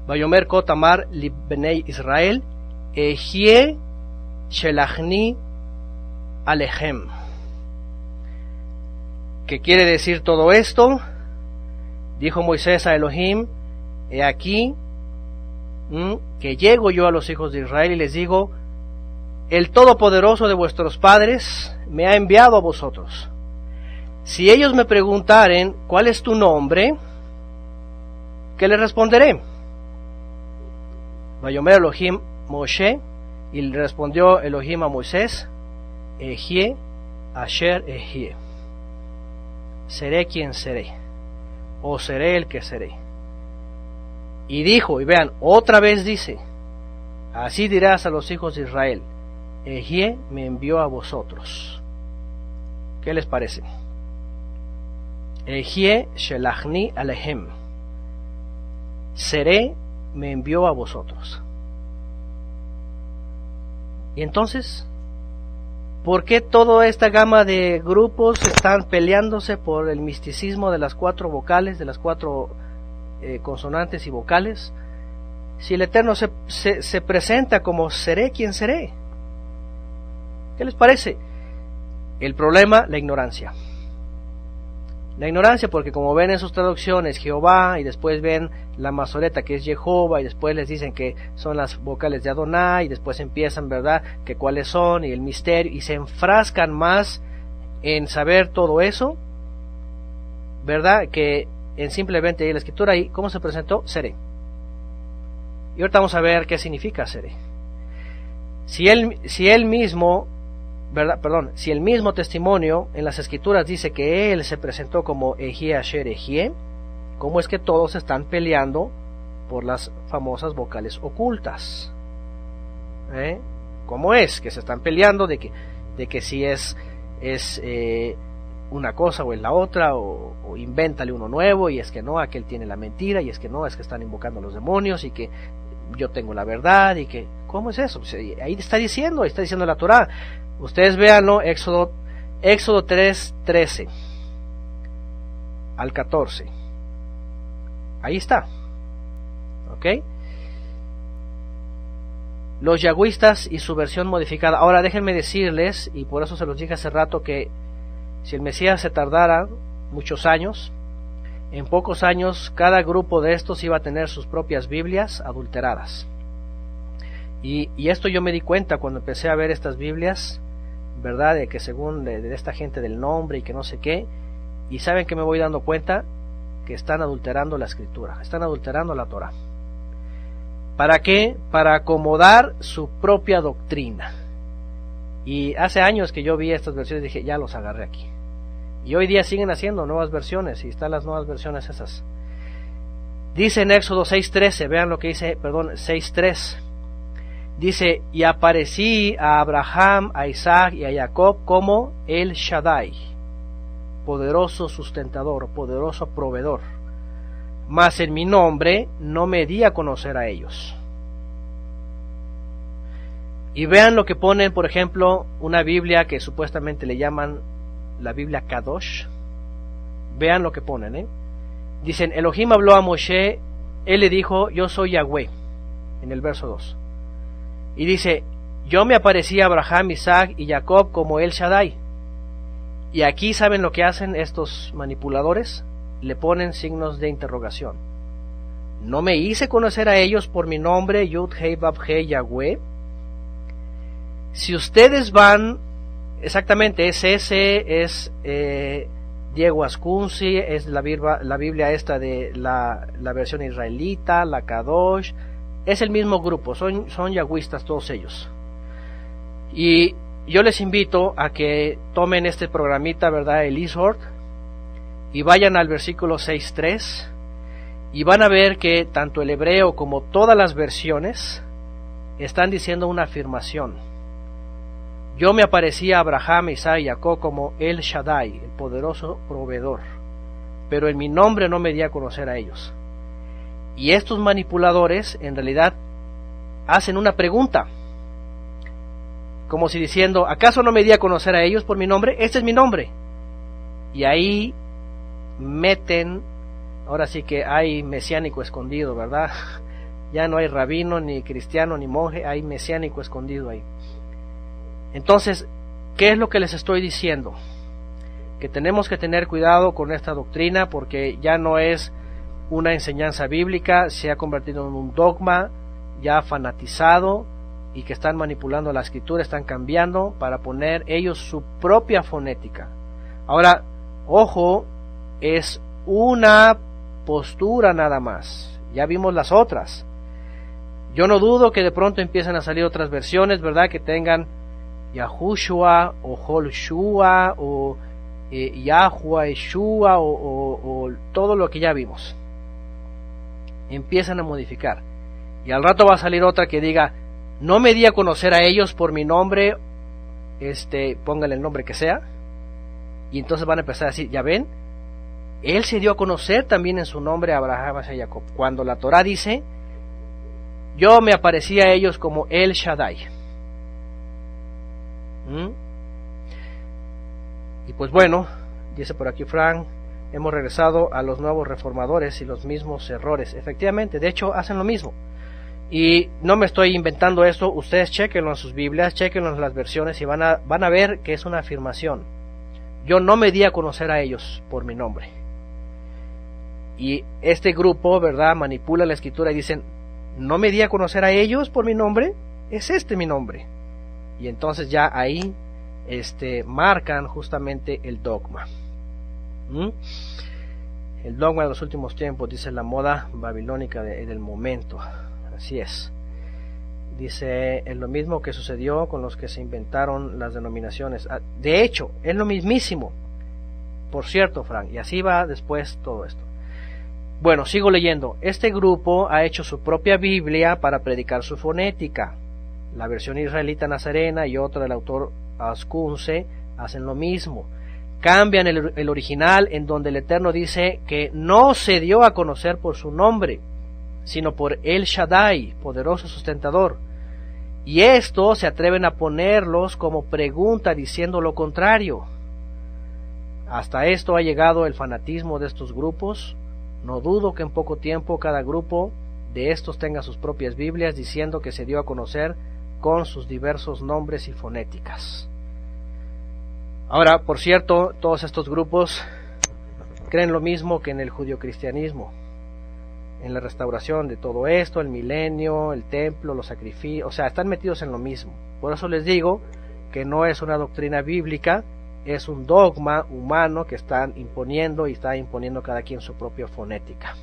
Vayomer kot amar li bnei Israel ejie shelachni alechem. ¿Qué quiere decir todo esto? Dijo Moisés a Elohim, he aquí que llego yo a los hijos de Israel y les digo, el Todopoderoso de vuestros padres me ha enviado a vosotros. Si ellos me preguntaren, ¿cuál es tu nombre?, ¿qué les responderé? Vayomer Elohim Moshe, y le respondió Elohim a Moisés, Ejie Asher Ejie, seré quien seré, o seré el que seré. Y dijo, y vean, otra vez dice, así dirás a los hijos de Israel, Ejie me envió a vosotros. ¿Qué les parece? Ejie Shelachni Alehem, seré me envió a vosotros. Y entonces, ¿por qué toda esta gama de grupos están peleándose por el misticismo de las 4 vocales, de las 4 consonantes y vocales? Si el Eterno se presenta como seré quien seré. ¿Qué les parece? El problema, la ignorancia. La ignorancia, porque como ven en sus traducciones Jehová, y después ven la Masoreta que es Jehová, y después les dicen que son las vocales de Adonai, y después empiezan, ¿verdad?, que cuáles son, y el misterio, y se enfrascan más en saber todo eso, ¿verdad?, que en simplemente ahí la escritura, ahí, ¿cómo se presentó? Seré. Y ahorita vamos a ver qué significa seré. Si él mismo, ¿verdad? Perdón, si el mismo testimonio en las escrituras dice que él se presentó como Ejie Asher Ejie, ¿cómo es que todos están peleando por las famosas vocales ocultas? ¿Cómo es que se están peleando de que si es una cosa o es la otra, o invéntale uno nuevo, y es que no, aquel tiene la mentira, y es que no, es que están invocando a los demonios, y que yo tengo la verdad, y que, ¿cómo es eso? Pues ahí está diciendo la Torah. Ustedes véanlo, Éxodo 3:13 al 14. Ahí está. ¿Ok? Los yagüistas y su versión modificada. Ahora déjenme decirles, y por eso se los dije hace rato, que si el Mesías se tardara muchos años, en pocos años cada grupo de estos iba a tener sus propias Biblias adulteradas. Y esto yo me di cuenta cuando empecé a ver estas Biblias, ¿verdad?, de que según de esta gente del nombre y que no sé qué, y saben que me voy dando cuenta que están adulterando la escritura, están adulterando la Torah. ¿Para qué? Para acomodar su propia doctrina. Y hace años que yo vi estas versiones, dije, ya los agarré aquí. Y hoy día siguen haciendo nuevas versiones, y están las nuevas versiones esas. Dice en Éxodo 6:13, vean lo que dice, 6:3. Dice, y aparecí a Abraham, a Isaac y a Jacob como el Shaddai, poderoso sustentador, poderoso proveedor. Mas en mi nombre no me di a conocer a ellos. Y vean lo que ponen, por ejemplo, una Biblia que supuestamente le llaman la Biblia Kadosh. Vean lo que ponen, Dicen, Elohim habló a Moshe, él le dijo, yo soy Yahweh, en el verso 2. Y dice, yo me aparecí a Abraham, Isaac y Jacob como el Shaddai. Y aquí, ¿saben lo que hacen estos manipuladores? Le ponen signos de interrogación. ¿No me hice conocer a ellos por mi nombre, Yud Hei Vav Hei Yahweh? Si ustedes van, exactamente, es Diego Ascunzi, es la Biblia esta de la versión israelita, la Kadosh, es el mismo grupo, son yagüistas todos ellos. Y yo les invito a que tomen este programita, ¿verdad?, el eSword, y vayan al versículo 6:3, y van a ver que tanto el hebreo como todas las versiones están diciendo una afirmación. Yo me aparecí a Abraham, Isaac y Jacob como el Shaddai, el poderoso proveedor, pero en mi nombre no me di a conocer a ellos. Y estos manipuladores en realidad hacen una pregunta, como si diciendo, ¿acaso no me di a conocer a ellos por mi nombre? Este es mi nombre. Y ahí meten, ahora sí que hay mesiánico escondido, ¿verdad? Ya no hay rabino, ni cristiano, ni monje, hay mesiánico escondido ahí. Entonces, ¿qué es lo que les estoy diciendo? Que tenemos que tener cuidado con esta doctrina, porque ya no es una enseñanza bíblica se ha convertido en un dogma ya fanatizado y que están manipulando la escritura, están cambiando para poner ellos su propia fonética. Ahora, ojo, es una postura nada más. Ya vimos las otras. Yo no dudo que de pronto empiecen a salir otras versiones, ¿verdad? Que tengan Yahushua o Holshua o Yahua, Yeshua o todo lo que ya vimos. Empiezan a modificar. Y al rato va a salir otra que diga, no me di a conocer a ellos por mi nombre, póngale el nombre que sea. Y entonces van a empezar a decir, ya ven, él se dio a conocer también en su nombre a Abraham, Isaac y Jacob. Cuando la Torah dice, yo me aparecí a ellos como El Shaddai. Y pues bueno, dice por aquí Frank, hemos regresado a los nuevos reformadores y los mismos errores. Efectivamente, de hecho hacen lo mismo. Y no me estoy inventando esto, ustedes chequenlo en sus Biblias, chequenlo en las versiones y van a ver que es una afirmación. Yo no me di a conocer a ellos por mi nombre. Y este grupo, ¿verdad?, manipula la escritura y dicen, no me di a conocer a ellos por mi nombre, es mi nombre. Y entonces ya ahí marcan justamente el dogma. El dogma de los últimos tiempos, dice la moda babilónica del momento. Así es. Dice, es lo mismo que sucedió con los que se inventaron las denominaciones. De hecho, es lo mismísimo. Por cierto, Frank, y así va después todo esto. Bueno, sigo leyendo. Este grupo ha hecho su propia Biblia para predicar su fonética. La versión israelita nazarena y otra del autor Ascunce hacen lo mismo. Cambian el original en donde el Eterno dice que no se dio a conocer por su nombre, sino por El Shaddai, poderoso sustentador. Y esto se atreven a ponerlos como pregunta diciendo lo contrario. Hasta esto ha llegado el fanatismo de estos grupos. No dudo que en poco tiempo cada grupo de estos tenga sus propias Biblias diciendo que se dio a conocer con sus diversos nombres y fonéticas. Ahora, por cierto, todos estos grupos creen lo mismo que en el judio-cristianismo, en la restauración de todo esto, el milenio, el templo, los sacrificios, o sea, están metidos en lo mismo. Por eso les digo que no es una doctrina bíblica, es un dogma humano que están imponiendo y está imponiendo cada quien su propia fonética.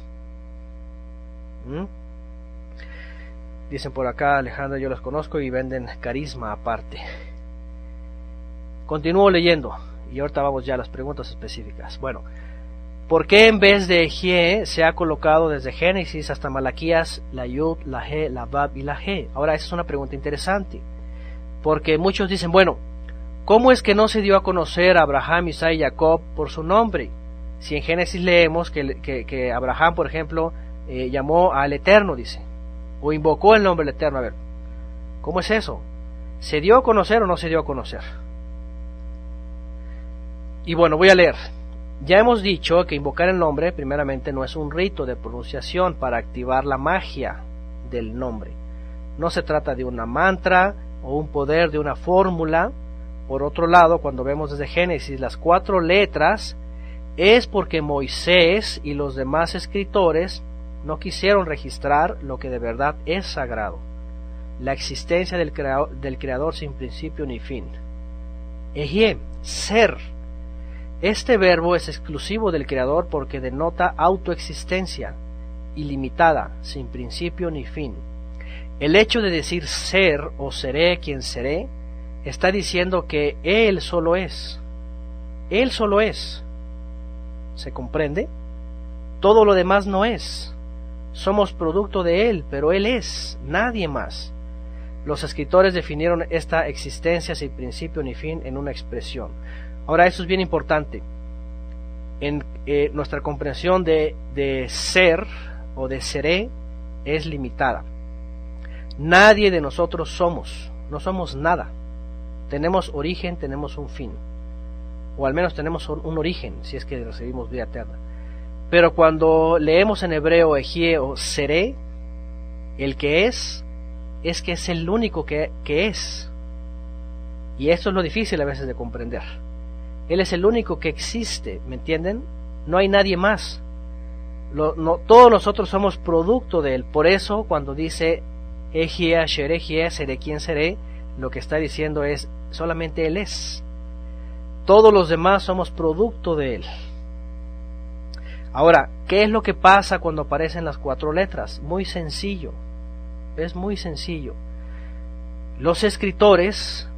Dicen por acá, Alejandro, yo los conozco y venden carisma aparte. Continúo leyendo y ahorita vamos ya a las preguntas específicas. Bueno, ¿por qué en vez de Eje se ha colocado desde Génesis hasta Malaquías la Yud, la He, la Bab y la He? Ahora esa es una pregunta interesante, porque muchos dicen, bueno, ¿cómo es que no se dio a conocer a Abraham, Isaac y Jacob por su nombre? Si en Génesis leemos que Abraham, por ejemplo, llamó al Eterno, dice, o invocó el nombre del Eterno. A ver, ¿cómo es eso? ¿Se dio a conocer o no se dio a conocer? Y bueno, voy a leer. Ya hemos dicho que invocar el nombre, primeramente, no es un rito de pronunciación para activar la magia del nombre. No se trata de una mantra o un poder de una fórmula. Por otro lado, cuando vemos desde Génesis las 4 letras, es porque Moisés y los demás escritores no quisieron registrar lo que de verdad es sagrado, la existencia del Creador sin principio ni fin. Eje, ser. Este verbo es exclusivo del Creador porque denota autoexistencia, ilimitada, sin principio ni fin. El hecho de decir ser o seré quien seré, está diciendo que Él solo es. Él solo es. ¿Se comprende? Todo lo demás no es. Somos producto de Él, pero Él es, nadie más. Los escritores definieron esta existencia sin principio ni fin en una expresión. Ahora, eso es bien importante. En nuestra comprensión de ser o de seré es limitada. Nadie de nosotros somos, no somos nada. Tenemos origen, tenemos un fin. O al menos tenemos un origen, si es que recibimos vida eterna. Pero cuando leemos en hebreo Eje o seré, el que es que es el único que es. Y esto es lo difícil a veces de comprender. Él es el único que existe, ¿me entienden? No hay nadie más. Todos nosotros somos producto de Él. Por eso cuando dice Ejie Asher Ejie, seré quien seré, lo que está diciendo es solamente Él es. Todos los demás somos producto de Él. Ahora, ¿qué es lo que pasa cuando aparecen las 4 letras? Muy sencillo, es muy sencillo. Los escritores,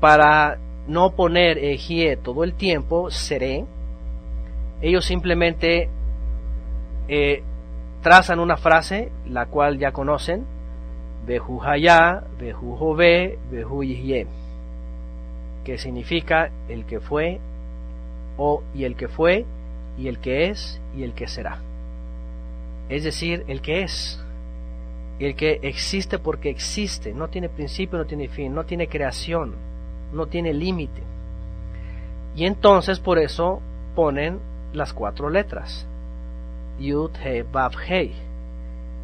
para no poner Ejie todo el tiempo, seré, ellos simplemente trazan una frase, la cual ya conocen, Behu Hayá, Behu Jové, Behu Yihye, que significa el que fue, y el que fue, y el que es, y el que será. Es decir, el que es, el que existe porque existe, no tiene principio, no tiene fin, no tiene creación, no tiene límite. Y entonces por eso ponen las 4 letras, Yud, He, Vav, Hei.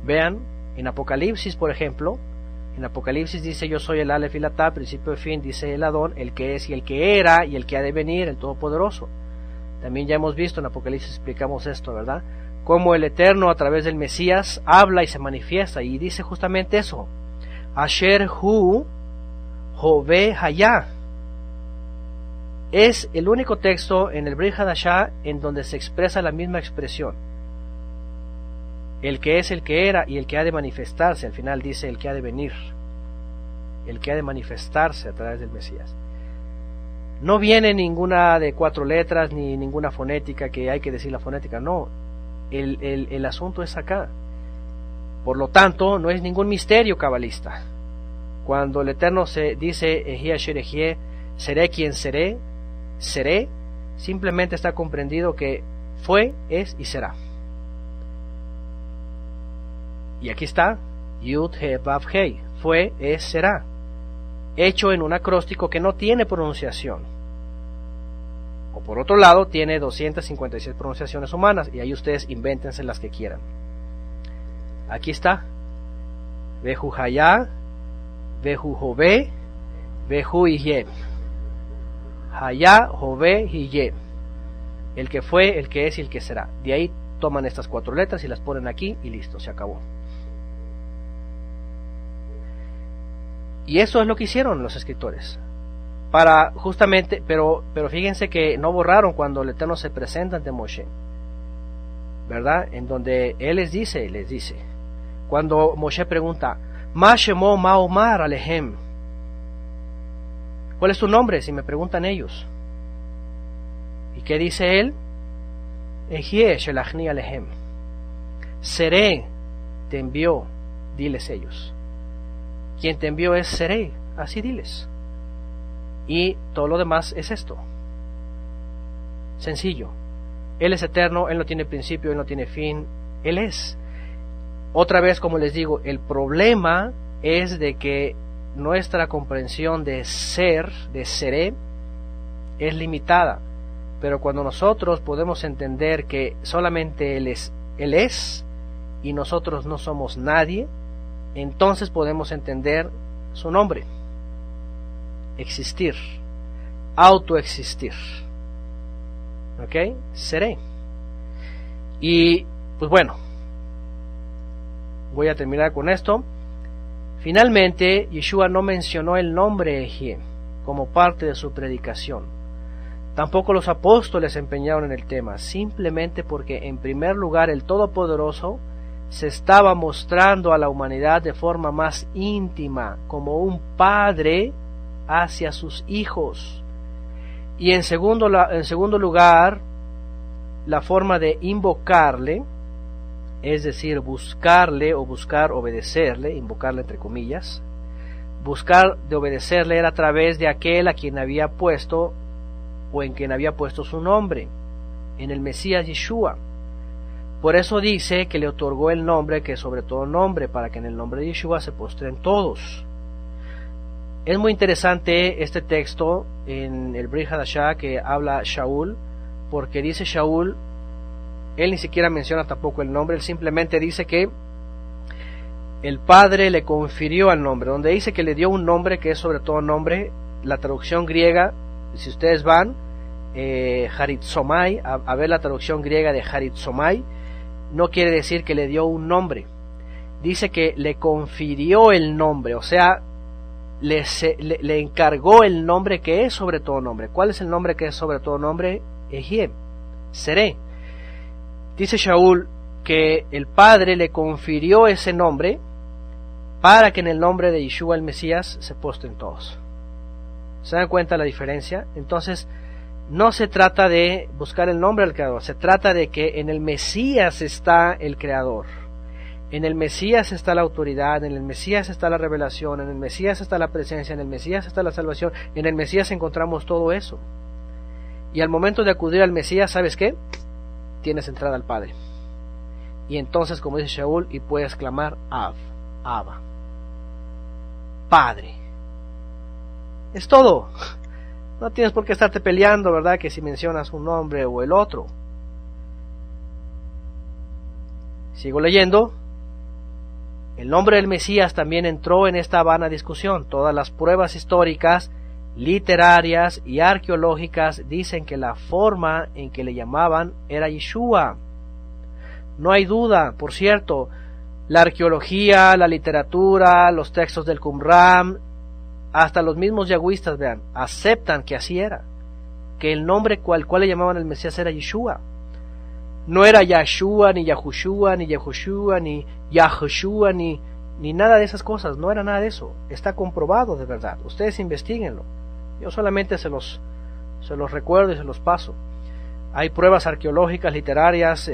Vean, en Apocalipsis, por ejemplo, en Apocalipsis dice yo soy el Aleph y la Tav, principio y fin, dice el Adón, el que es y el que era y el que ha de venir, el Todopoderoso. También ya hemos visto en Apocalipsis, explicamos esto, ¿verdad? Cómo el Eterno a través del Mesías habla y se manifiesta y dice justamente eso. Asher Hu Jové Hayá. Es el único texto en el Brit Hadashah en donde se expresa la misma expresión. El que es, el que era y el que ha de manifestarse. Al final dice el que ha de venir. El que ha de manifestarse a través del Mesías. No viene ninguna de 4 letras ni ninguna fonética que hay que decir la fonética. No. El asunto es acá. Por lo tanto, no es ningún misterio cabalista. Cuando el Eterno se dice Ejie Asher Ejie, seré quien seré, seré, simplemente está comprendido que fue, es y será. Y aquí está, Yud He Vav Hei, fue, es, será, hecho en un acróstico que no tiene pronunciación. O por otro lado, tiene 256 pronunciaciones humanas, y ahí ustedes invéntense las que quieran. Aquí está, Behu Hayá, Behu Jové, Behu Yihye. Hayá, Jové, Yihye. El que fue, el que es y el que será. De ahí toman estas 4 letras y las ponen aquí y listo, se acabó. Y eso es lo que hicieron los escritores. Para justamente, pero fíjense que no borraron cuando el Eterno se presenta ante Moshe, ¿verdad? En donde él les dice, cuando Moshe pregunta, Ma Shemo Ma Omar Alehem, ¿cuál es tu nombre? Si me preguntan ellos. ¿Y qué dice él? Ejie Shelachni Alehem, seré, te envió, diles ellos. Quien te envió es seré, así diles. Y todo lo demás es esto. Sencillo. Él es eterno, Él no tiene principio, Él no tiene fin, Él es. Otra vez, como les digo, el problema es de que nuestra comprensión de ser, de seré, es limitada. Pero cuando nosotros podemos entender que solamente Él es, y nosotros no somos nadie, entonces podemos entender su nombre. Existir, autoexistir. ¿Ok? Seré. Y pues bueno, voy a terminar con esto. Finalmente, Yeshua no mencionó el nombre Ejie como parte de su predicación. Tampoco los apóstoles se empeñaron en el tema, simplemente porque en primer lugar el Todopoderoso se estaba mostrando a la humanidad de forma más íntima, como un padre hacia sus hijos. Y en segundo lugar, la forma de invocarle, es decir, buscarle o buscar obedecerle, invocarle entre comillas, buscar de obedecerle era a través de aquel a quien había puesto o en quien había puesto su nombre, en el Mesías Yeshua. Por eso dice que le otorgó el nombre que es sobre todo nombre, para que en el nombre de Yeshua se postren todos. Es muy interesante este texto en el Brit Hadashah que habla Shaul, porque dice Shaul, él ni siquiera menciona tampoco el nombre, él simplemente dice que el Padre le confirió al nombre, donde dice que le dio un nombre que es sobre todo nombre, la traducción griega, si ustedes van, Haritzomai, a ver la traducción griega de Haritzomai, no quiere decir que le dio un nombre. Dice que le confirió el nombre, o sea, le encargó el nombre que es sobre todo nombre. ¿Cuál es el nombre que es sobre todo nombre? Ejie, seré. Dice Shaul que el Padre le confirió ese nombre para que en el nombre de Yeshua el Mesías se postren todos. ¿Se dan cuenta la diferencia? Entonces, no se trata de buscar el nombre del Creador, se trata de que en el Mesías está el Creador. En el Mesías está la autoridad, en el Mesías está la revelación, en el Mesías está la presencia, en el Mesías está la salvación, en el Mesías encontramos todo eso. Y al momento de acudir al Mesías, ¿sabes qué? Tienes entrada al Padre. Y entonces, como dice Shaul, y puedes clamar Av, Abba, Padre. Es todo. No tienes por qué estarte peleando, ¿verdad? Que si mencionas un nombre o el otro. Sigo leyendo. El nombre del Mesías también entró en esta vana discusión. Todas las pruebas históricas, literarias y arqueológicas dicen que la forma en que le llamaban era Yeshua. No hay duda, por cierto, la arqueología, la literatura, los textos del Qumran, hasta los mismos yagüistas, vean, aceptan que así era, que el nombre cual le llamaban el Mesías era Yeshua. No era Yahshua, ni Yahushua, ni Yehoshua, ni Yahoshua, ni nada de esas cosas, no era nada de eso. Está comprobado de verdad, ustedes investiguenlo. Yo solamente se los recuerdo y se los paso. Hay pruebas arqueológicas, literarias,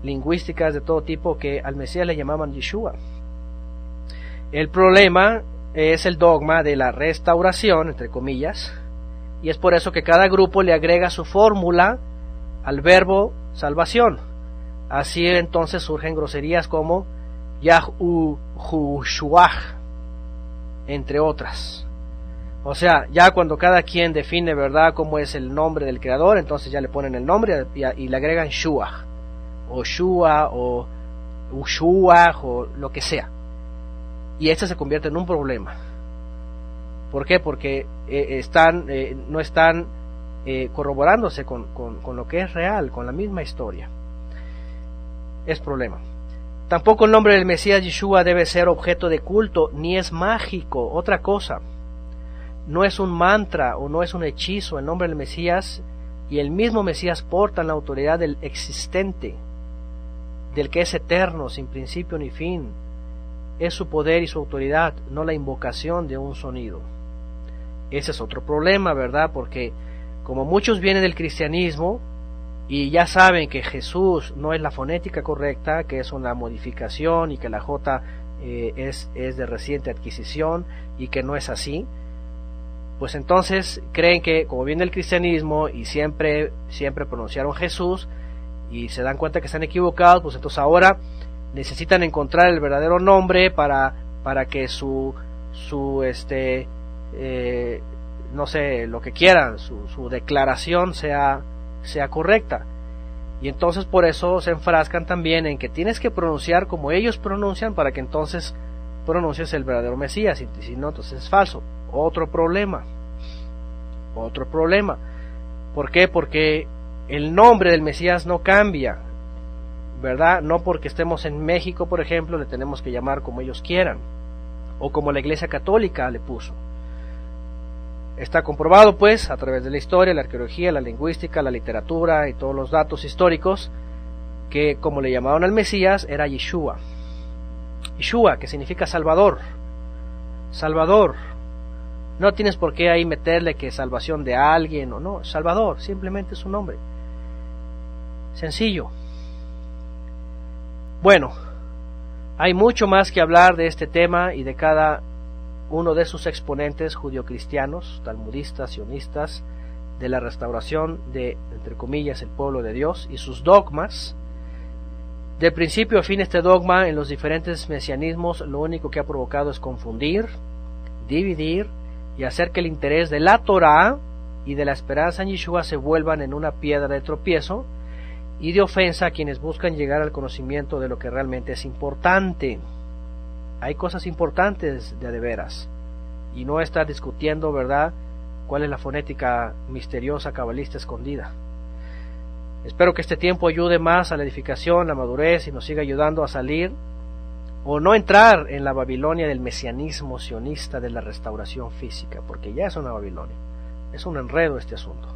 lingüísticas de todo tipo que al Mesías le llamaban Yeshua. El problema es el dogma de la restauración, entre comillas, y es por eso que cada grupo le agrega su fórmula al verbo salvación. Así entonces surgen groserías como Yahushua, entre otras. O sea, ya cuando cada quien define, ¿verdad?, cómo es el nombre del Creador, entonces ya le ponen el nombre y le agregan Shua, o Shua, o Ushua, o lo que sea. Y este se convierte en un problema. ¿Por qué? Porque no están corroborándose con lo que es real, con la misma historia. Es problema. Tampoco el nombre del Mesías Yeshua debe ser objeto de culto, ni es mágico, otra cosa. No es un mantra o no es un hechizo. El nombre del Mesías y el mismo Mesías portan la autoridad del existente, del que es eterno, sin principio ni fin. Es su poder y su autoridad, no la invocación de un sonido. Ese es otro problema, ¿verdad? Porque como muchos vienen del cristianismo y ya saben que Jesús no es la fonética correcta, que es una modificación y que la J es de reciente adquisición y que no es así, pues entonces creen que como viene el cristianismo y siempre pronunciaron Jesús y se dan cuenta que están equivocados, pues entonces ahora necesitan encontrar el verdadero nombre para que su no sé, lo que quieran, su declaración sea correcta. Y entonces por eso se enfrascan también en que tienes que pronunciar como ellos pronuncian para que entonces pronuncies el verdadero Mesías, y si no, entonces es falso. Otro problema. ¿Por qué? Porque el nombre del Mesías no cambia, ¿verdad? No porque estemos en México, por ejemplo, le tenemos que llamar como ellos quieran, o como la Iglesia Católica le puso. Está comprobado, pues, a través de la historia, la arqueología, la lingüística, la literatura y todos los datos históricos, que como le llamaban al Mesías, era Yeshua. Yeshua, que significa Salvador. Salvador. No tienes por qué ahí meterle que salvación de alguien o no. Salvador, simplemente es su nombre. Sencillo. Bueno, hay mucho más que hablar de este tema y de cada uno de sus exponentes judio-cristianos, talmudistas, sionistas, de la restauración de, entre comillas, el pueblo de Dios y sus dogmas. De principio a fin, este dogma en los diferentes mesianismos lo único que ha provocado es confundir, dividir y hacer que el interés de la Torá y de la esperanza en Yeshua se vuelvan en una piedra de tropiezo y de ofensa a quienes buscan llegar al conocimiento de lo que realmente es importante. Hay cosas importantes de veras, y no estar discutiendo, ¿verdad?, cuál es la fonética misteriosa cabalista escondida. Espero que este tiempo ayude más a la edificación, la madurez y nos siga ayudando a salir o no entrar en la Babilonia del mesianismo sionista de la restauración física, porque ya es una Babilonia, es un enredo este asunto.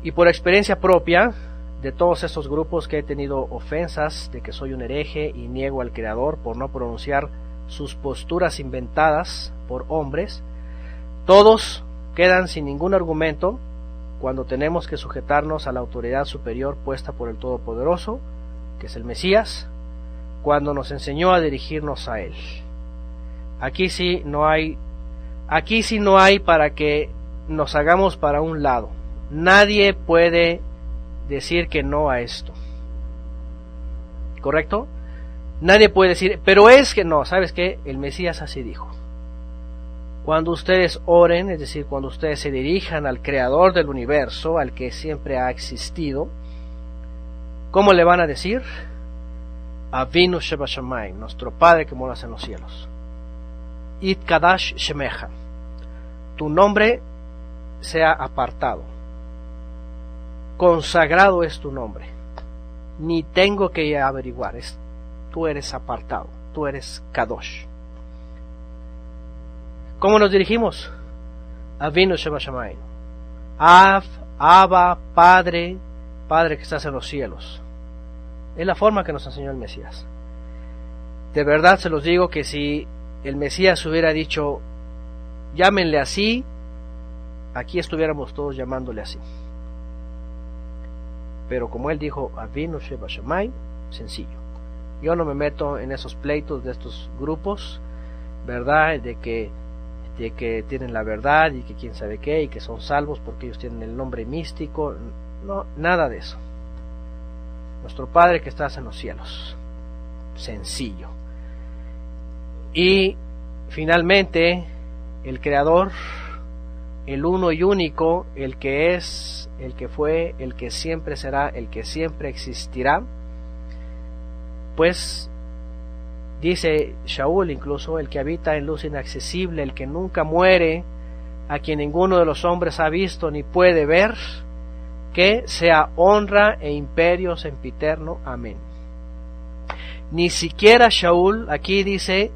Y por experiencia propia, de todos estos grupos que he tenido ofensas de que soy un hereje y niego al Creador por no pronunciar sus posturas inventadas por hombres, todos quedan sin ningún argumento cuando tenemos que sujetarnos a la autoridad superior puesta por el Todopoderoso, que es el Mesías, cuando nos enseñó a dirigirnos a Él. Aquí sí no hay para que nos hagamos para un lado. Nadie puede decir que no a esto. ¿Correcto? Nadie puede decir, pero es que no, ¿sabes qué? El Mesías así dijo. Cuando ustedes oren, es decir, cuando ustedes se dirijan al Creador del universo, al que siempre ha existido, ¿cómo le van a decir? Avinu Shebashamayim, nuestro Padre que moras en los cielos. It Kadash Shemecha, tu nombre sea apartado. Consagrado es tu nombre. Ni tengo que averiguar, tú eres apartado, tú eres Kadosh. ¿Cómo nos dirigimos? Avinu Shebashamayim. Abba, Padre que estás en los cielos. Es la forma que nos enseñó el Mesías. De verdad se los digo que si el Mesías hubiera dicho, llámenle así, aquí estuviéramos todos llamándole así. Pero como él dijo, Avinu Shebashamayim, sencillo. Yo no me meto en esos pleitos de estos grupos, ¿verdad? De que tienen la verdad y que quién sabe qué, y que son salvos porque ellos tienen el nombre místico. No, nada de eso. Nuestro Padre que estás en los cielos. Sencillo. Y finalmente, el Creador, el uno y único, el que es, el que fue, el que siempre será, el que siempre existirá, pues dice Shaul incluso, el que habita en luz inaccesible, el que nunca muere, a quien ninguno de los hombres ha visto ni puede ver, que sea honra e imperio sempiterno. Amén. Ni siquiera Shaul aquí dice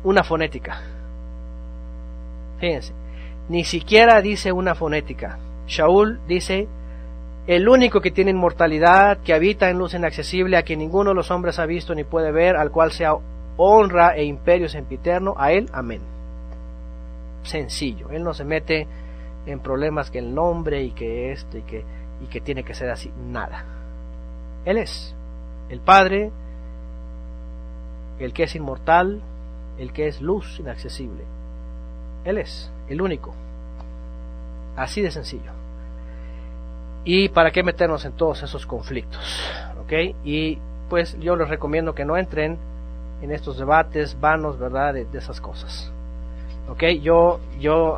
una fonética. Fíjense, ni siquiera dice una fonética. Shaul dice, el único que tiene inmortalidad, que habita en luz inaccesible, a quien ninguno de los hombres ha visto ni puede ver, al cual sea honra e imperio sempiterno, a él, amén. Sencillo, él no se mete en problemas que el nombre y que esto y que tiene que ser así, nada. Él es el Padre, el que es inmortal, el que es luz inaccesible. Él es el único. Así de sencillo. ¿Y para qué meternos en todos esos conflictos? ¿Ok? Y pues yo les recomiendo que no entren en estos debates vanos, ¿verdad? De esas cosas. ¿Ok? Yo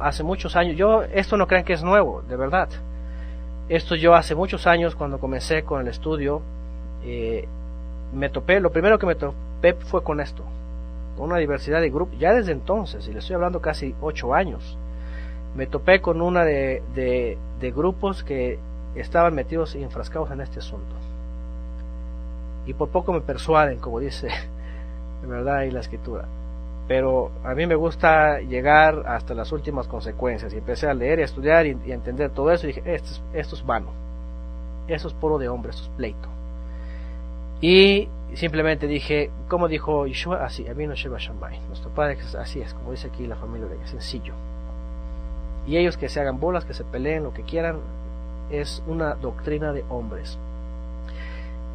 hace muchos años, esto no crean que es nuevo, de verdad. Esto yo hace muchos años, cuando comencé con el estudio, lo primero que me topé fue con esto, con una diversidad de grupos, ya desde entonces, y le estoy hablando casi 8 años, me topé con una de grupos que estaban metidos y enfrascados en este asunto. Y por poco me persuaden, como dice, de verdad, ahí la escritura. Pero a mí me gusta llegar hasta las últimas consecuencias, y empecé a leer y a estudiar y a entender todo eso, y dije, esto es vano, esto es puro de hombre, esto es pleito. Y simplemente dije, como dijo Yeshua, así, Avinu Shebashamayim, nuestro Padre, así es, como dice aquí la familia de ella, sencillo. Y ellos que se hagan bolas, que se peleen, lo que quieran, es una doctrina de hombres.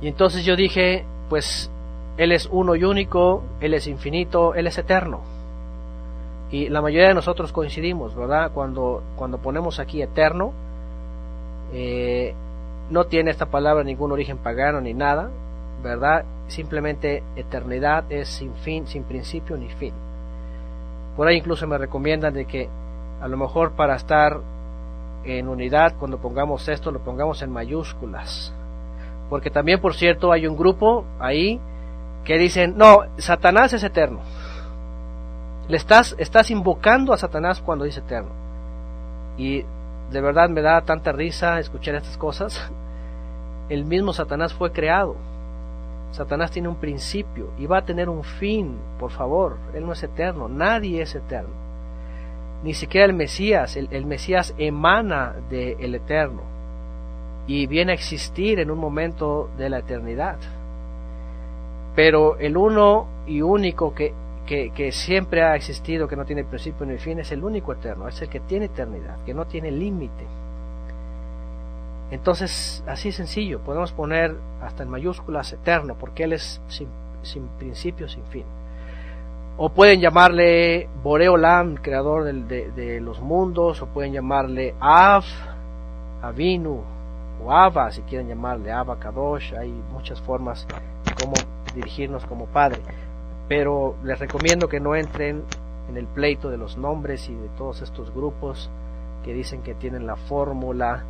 Y entonces yo dije, pues Él es uno y único, Él es infinito, Él es eterno. Y la mayoría de nosotros coincidimos, ¿verdad? Cuando ponemos aquí eterno, no tiene esta palabra ningún origen pagano ni nada, ¿verdad? Simplemente eternidad es sin fin, sin principio ni fin. Por ahí incluso me recomiendan de que a lo mejor para estar en unidad, cuando pongamos esto, lo pongamos en mayúsculas. Porque también, por cierto, hay un grupo ahí que dicen, no, Satanás es eterno. Estás invocando a Satanás cuando dice eterno. Y de verdad me da tanta risa escuchar estas cosas. El mismo Satanás fue creado. Satanás tiene un principio y va a tener un fin, por favor. Él no es eterno, nadie es eterno. Ni siquiera el Mesías. El Mesías emana del eterno y viene a existir en un momento de la eternidad. Pero el uno y único que siempre ha existido, que no tiene principio ni fin, es el único eterno, es el que tiene eternidad, que no tiene límite. Entonces, así sencillo, podemos poner hasta en mayúsculas eterno, porque Él es sin principio, sin fin. O pueden llamarle Boreolam, creador de los mundos, o pueden llamarle Av, Avinu, o Abba, si quieren llamarle Abba Kadosh. Hay muchas formas de cómo dirigirnos como Padre, pero les recomiendo que no entren en el pleito de los nombres y de todos estos grupos que dicen que tienen la fórmula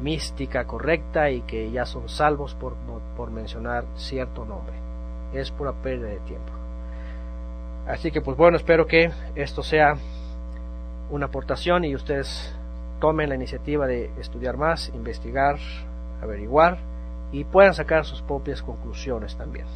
mística correcta y que ya son salvos por mencionar cierto nombre. Es pura pérdida de tiempo. Así que pues bueno, espero que esto sea una aportación y ustedes tomen la iniciativa de estudiar más, investigar, averiguar y puedan sacar sus propias conclusiones también.